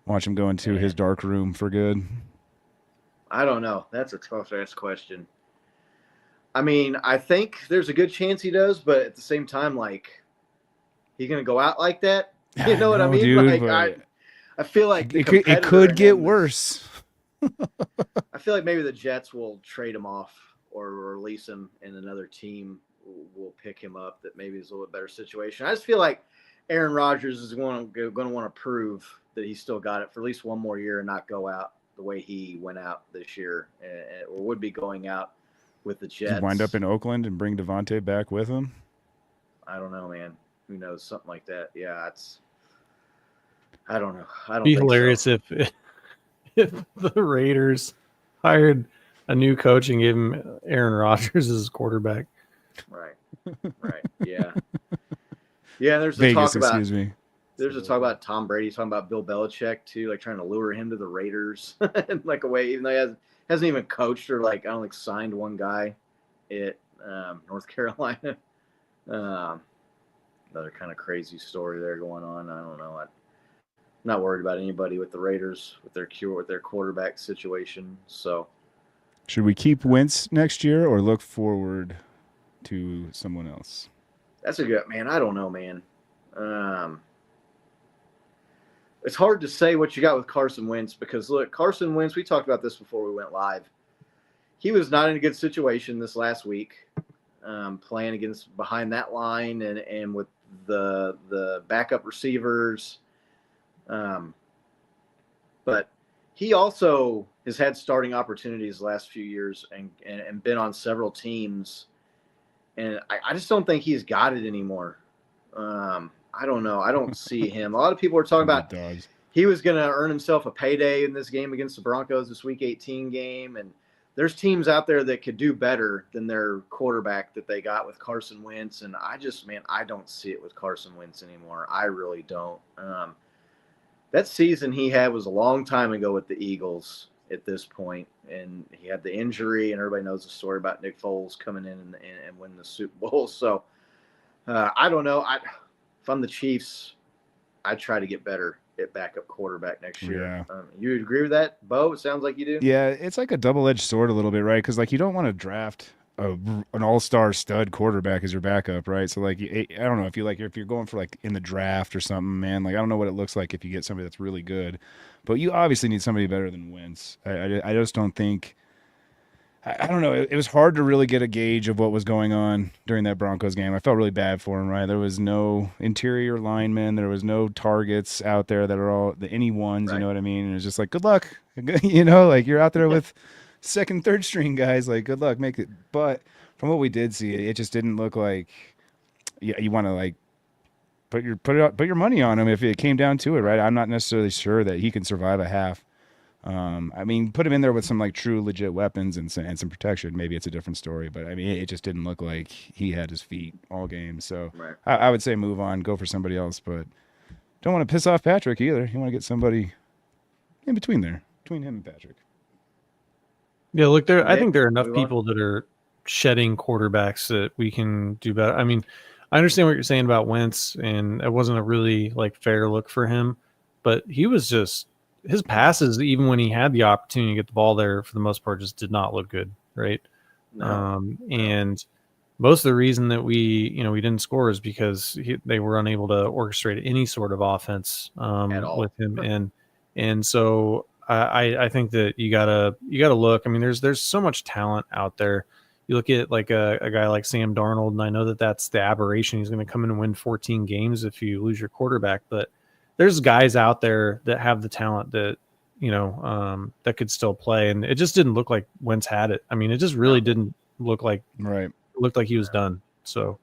F: watch him go into his dark room for good.
G: I don't know. That's a tough-ass question. I mean, I think there's a good chance he does, but at the same time, like, he's going to go out like that? You know what I mean?
F: Dude,
G: like, I feel like
F: it could get worse.
G: I feel like maybe the Jets will trade him off or release him, and another team will pick him up that maybe is a little bit better situation. I just feel like Aaron Rodgers is going to want to prove that he's still got it for at least one more year and not go out the way he went out this year, or would be going out with the Jets.
F: Wind up in Oakland and bring Devontae back with him?
G: I don't know, man. Who knows? Something like that. Yeah, I don't know. I don't
H: be
G: think
H: hilarious
G: so.
H: if the Raiders hired a new coach and gave him Aaron Rodgers as quarterback.
G: Right. Yeah. Yeah. There's a
F: Vegas,
G: talk about.
F: Excuse me.
G: There's a talk about Tom Brady talking about Bill Belichick too, like trying to lure him to the Raiders in like a way, even though he hasn't even coached or like I don't think signed one guy at North Carolina. Another kind of crazy story there going on. I don't know. I'm not worried about anybody with the Raiders with their quarterback situation. So,
F: should we keep Wentz next year or look forward to someone else?
G: That's a good man. I don't know, man. It's hard to say what you got with Carson Wentz because look, Carson Wentz. We talked about this before we went live. He was not in a good situation this last week, playing behind that line and with the backup receivers. But he also has had starting opportunities the last few years and been on several teams. And I just don't think he's got it anymore. I don't know. I don't see him. A lot of people are talking about he was going to earn himself a payday in this game against the Broncos, this Week 18 game. And there's teams out there that could do better than their quarterback that they got with Carson Wentz. And I don't see it with Carson Wentz anymore. I really don't. That season he had was a long time ago with the Eagles at this point, and he had the injury, and everybody knows the story about Nick Foles coming in and winning the Super Bowl. So I don't know. If I'm the Chiefs, I'd try to get better at backup quarterback next year.
F: Yeah.
G: You agree with that, Bo? It sounds like you do.
F: Yeah, it's like a double-edged sword a little bit, right? Because like you don't want to draft an all-star stud quarterback as your backup, right? So like I don't know if you're going for like in the draft or something, man. Like I don't know what it looks like if you get somebody that's really good, but you obviously need somebody better than Wentz. I just don't think. I don't know. It was hard to really get a gauge of what was going on during that Broncos game. I felt really bad for him, right? There was no interior linemen. There was no targets out there that are all any ones, you know what I mean? And it was just like, good luck. You know, like you're out there with second, third string guys. Like, good luck. Make it. But from what we did see, it just didn't look like you want to like put your money on him if it came down to it, right? I'm not necessarily sure that he can survive a half. I mean, put him in there with some like true legit weapons and some protection. Maybe it's a different story, but I mean, it just didn't look like he had his feet all game. So I would say move on, go for somebody else, but don't want to piss off Patrick either. You want to get somebody in between him and Patrick.
H: Yeah, look, I think there are enough people that are shedding quarterbacks that we can do better. I mean, I understand what you're saying about Wentz, and it wasn't a really like fair look for him, but he was just. His passes, even when he had the opportunity to get the ball there, for the most part, just did not look good, right? And most of the reason that we didn't score is because they were unable to orchestrate any sort of offense with him, and so I think that you gotta look. I mean, there's so much talent out there. You look at like a guy like Sam Darnold, and I know that that's the aberration. He's going to come in and win 14 games if you lose your quarterback, but there's guys out there that have the talent that, that could still play. And it just didn't look like Wentz had it. I mean, it just really didn't look like, it looked like he was done. So,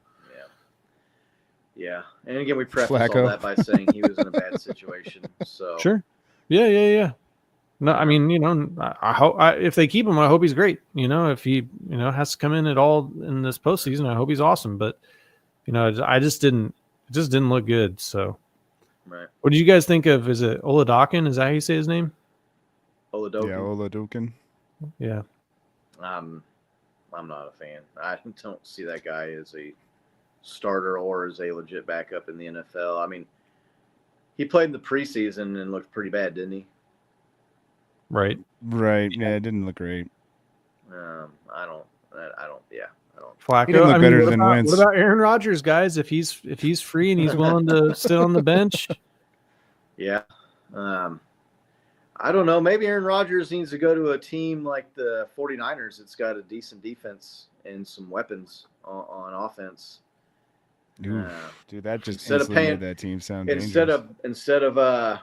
G: yeah. And again, we preface all that by saying he was in a bad situation. So,
H: sure. Yeah. No, I mean, I hope if they keep him, I hope he's great. If he, has to come in at all in this postseason, I hope he's awesome. But, it just didn't look good. So,
G: right.
H: What did you guys think of? Is it Oladokin? Is that how you say his name?
G: Oladokin.
F: Yeah, Oladokin.
H: Yeah.
G: I'm not a fan. I don't see that guy as a starter or as a legit backup in the NFL. I mean, he played in the preseason and looked pretty bad, didn't he?
H: Right.
F: Yeah, it didn't look great.
G: I don't.
H: Flacco.
F: He didn't look better than Wentz.
H: What about Aaron Rodgers, guys? If he's free and he's willing to sit on the bench.
G: Yeah. I don't know. Maybe Aaron Rodgers needs to go to a team like the 49ers that's got a decent defense and some weapons on offense.
F: Dude, that just instead of made that team sound
G: dangerous. Instead of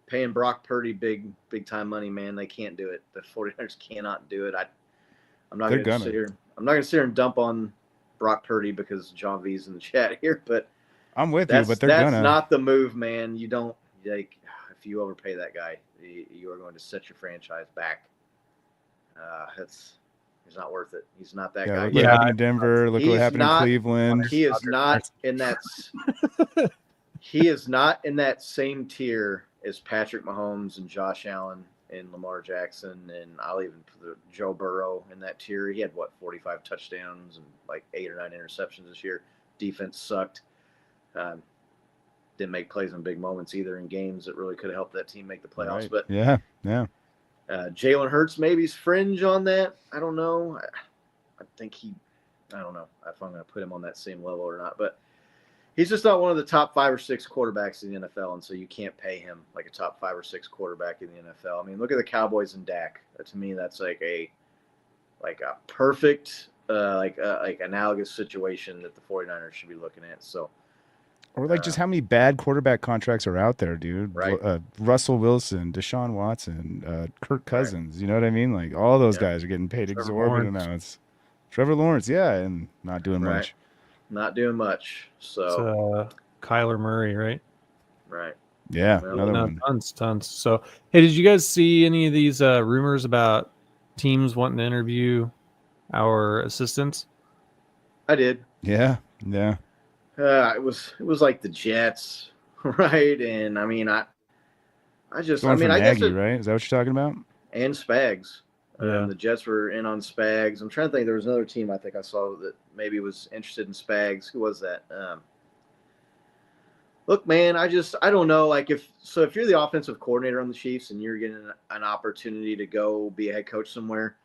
G: paying Brock Purdy big time money, man, they can't do it. The 49ers cannot do it. I'm not going to sit here and dump on Brock Purdy because John V's in the chat here, but
F: I'm with you. But that's
G: not the move, man. You don't like if you overpay that guy, you are going to set your franchise back. He's not worth it. He's not that guy.
F: Look what happened in Denver. Look what happened in Cleveland.
G: He is not in that. He is not in that same tier as Patrick Mahomes and Josh Allen and Lamar Jackson, and I'll even put Joe Burrow in that tier. He had 45 touchdowns and like 8 or 9 interceptions this year. Defense sucked. Didn't make plays in big moments either in games that really could have helped that team make the playoffs. But
F: yeah.
G: Jalen Hurts maybe's fringe on that. I don't know. I think I don't know if I'm going to put him on that same level or not, but he's just not one of the top 5 or 6 quarterbacks in the NFL, and so you can't pay him like a top 5 or 6 quarterback in the NFL. I mean, look at the Cowboys and Dak. To me, that's like a perfect like analogous situation that the 49ers should be looking at. So,
F: or like just how many bad quarterback contracts are out there, dude?
G: Right.
F: Russell Wilson, Deshaun Watson, Kirk Cousins. Right. You know what I mean? Like all those guys are getting paid exorbitant amounts. Trevor Lawrence, and not doing much.
G: Not doing much. So
H: it's, Kyler Murray, right?
G: Right.
F: Yeah, another one.
H: Tons. So, hey, did you guys see any of these rumors about teams wanting to interview our assistants?
G: I did.
F: Yeah.
G: It was like the Jets, right? And I mean, I guess
F: Nagy, right? Is that what you're talking about?
G: And Spags.
H: Yeah.
G: The Jets were in on Spags. I'm trying to think. There was another team I think I saw that maybe was interested in Spags. Who was that? Look, man, I don't know. Like if you're the offensive coordinator on the Chiefs and you're getting an opportunity to go be a head coach somewhere,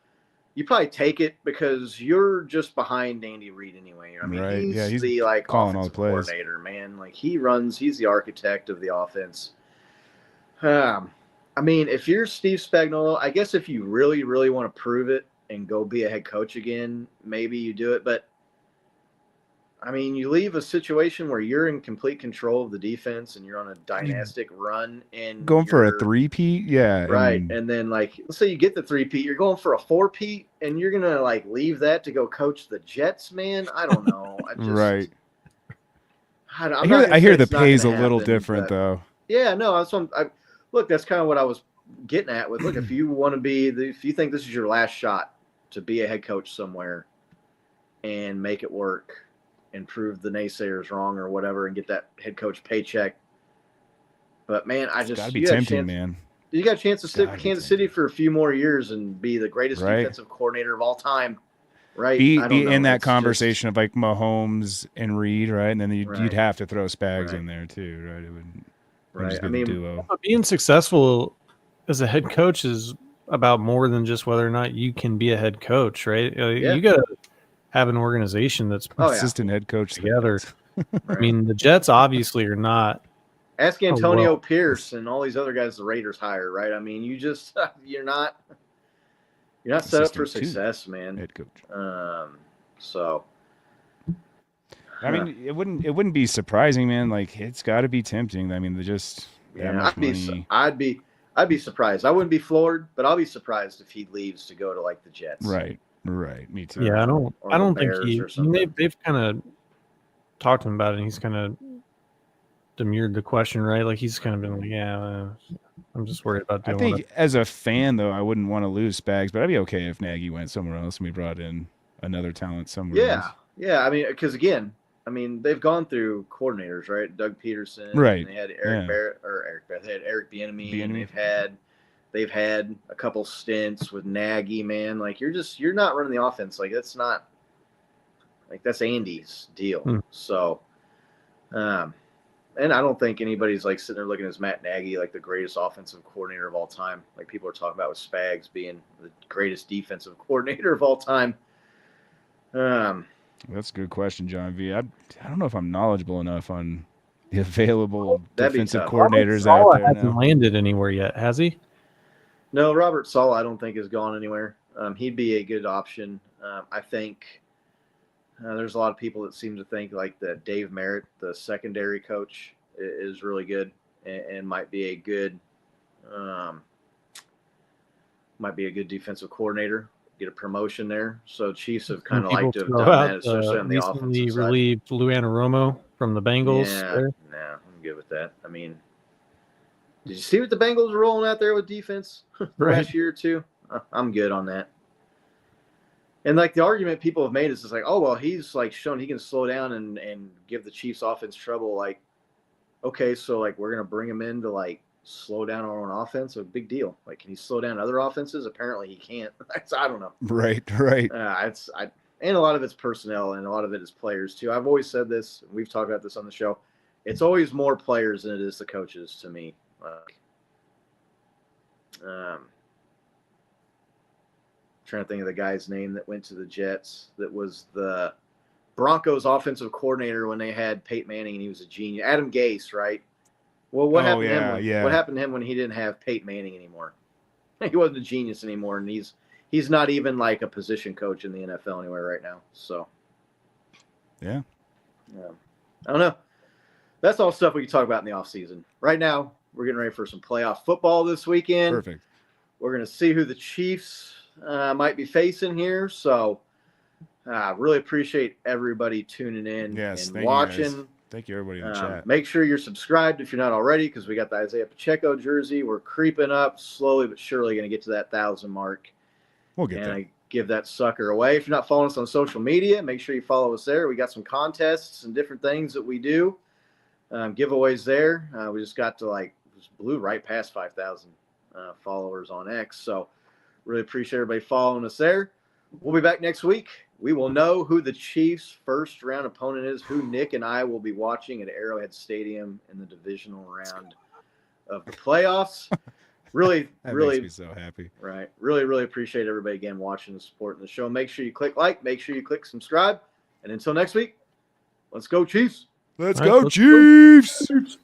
G: you probably take it because you're just behind Andy Reid anyway. I mean,
F: Right.
G: he's,
F: He's
G: the like
F: calling all the
G: offensive
F: plays.
G: coordinator, man. Like he's the architect of the offense. I mean, if you're Steve Spagnuolo, I guess if you really, really want to prove it and go be a head coach again, maybe you do it. But I mean, you leave a situation where you're in complete control of the defense and you're on a dynastic run and
F: Going for a three-peat? Yeah.
G: Right. And then like let's say you get the three-peat, you're going for a four-peat and you're gonna like leave that to go coach the Jets, man. I don't know. I just
F: right.
G: I
F: hear the pay's a little different though.
G: Yeah, no, that's what look, that's kind of what I was getting at with look, if you want to if you think this is your last shot to be a head coach somewhere and make it work and prove the naysayers wrong or whatever and get that head coach paycheck. But man,
F: It's gotta be tempting, man.
G: You got a chance to stick with Kansas City for a few more years and be the greatest defensive coordinator of all time. Right.
F: Be in that conversation of like Mahomes and Reed, right? And then you'd have to throw Spags in there too, right? It wouldn't just be the duo.
H: Being successful as a head coach is about more than just whether or not you can be a head coach, right? You got to have an organization that's
F: consistent head coach
H: together. I mean, the Jets obviously are not.
G: Ask Antonio Pierce and all these other guys the Raiders hire, right? I mean, you're not set up for success, man.
F: Head coach.
G: So
F: I mean, it wouldn't be surprising, man. Like it's got to be tempting. I mean,
G: I'd be surprised. I wouldn't be floored, but I'll be surprised if he leaves to go to like the Jets.
F: Right. Me too.
H: Yeah, I don't think they've kind of talked to him about it, and he's kind of demurred the question, right? Like he's kind of been like, I'm just worried about doing
F: I think as a fan, though, I wouldn't want to lose Spags, but I'd be okay if Nagy went somewhere else and we brought in another talent somewhere else.
G: Yeah. I mean, because again, they've gone through coordinators, right? Doug Peterson,
F: right?
G: And they had Eric Barrett, they had Eric Bieniemy, and they've had a couple stints with Nagy, man. Like you're not running the offense. Like that's not like that's Andy's deal. So, and I don't think anybody's like sitting there looking at Matt Nagy like the greatest offensive coordinator of all time. Like people are talking about with Spags being the greatest defensive coordinator of all time.
F: That's a good question, John V. I don't know if I'm knowledgeable enough on the available defensive coordinators out there.
H: Hasn't landed anywhere yet, has he?
G: No, Robert Saleh I don't think has gone anywhere. He'd be a good option. I think there's a lot of people that seem to think like that Dave Merritt, the secondary coach, is really good and might be a good defensive coordinator. Get a promotion there. So Chiefs have kind of like to have done that, especially on the offensive side.
H: Relieved Lou Anarumo from the Bengals.
G: Yeah, I'm good with that. I mean, did you see what the Bengals were rolling out there with defense last year or two? I'm good on that. And like the argument people have made is just like, oh well, he's like shown he can slow down and give the Chiefs offense trouble. Like, okay, so like we're gonna bring him in to like slow down our own offense. A big deal. Like, can he slow down other offenses? Apparently, he can't. I don't know.
F: Right.
G: And a lot of it's personnel, and a lot of it is players too. I've always said this. We've talked about this on the show. It's always more players than it is the coaches to me. Trying to think of the guy's name that went to the Jets. That was the Broncos offensive coordinator when they had Peyton Manning, and he was a genius. Adam Gase, right? Well, what happened to him? What happened to him when he didn't have Peyton Manning anymore? He wasn't a genius anymore, and he's not even like a position coach in the NFL anywhere right now. So,
F: yeah.
G: I don't know. That's all stuff we can talk about in the offseason. Right now, we're getting ready for some playoff football this weekend.
F: Perfect.
G: We're going to see who the Chiefs might be facing here. So, really appreciate everybody tuning in and watching.
F: Thank you, everybody in the chat.
G: Make sure you're subscribed if you're not already, because we got the Isaiah Pacheco jersey. We're creeping up slowly but surely, going to get to that 1,000 mark.
F: We'll get there.
G: I give that sucker away. If you're not following us on social media, make sure you follow us there. We got some contests and different things that we do. Giveaways there. We just got to blew right past 5,000 followers on X. So really appreciate everybody following us there. We'll be back next week. we will know who the Chiefs' first round opponent is, who Nick and I will be watching at Arrowhead Stadium in the divisional round of the playoffs. Really,
F: That
G: really
F: makes me so happy.
G: Right. Really, really appreciate everybody again watching and supporting the show. Make sure you click like, make sure you click subscribe. And until next week, let's go Chiefs.
F: Let's
H: All right,
F: go,
H: let's
F: Chiefs.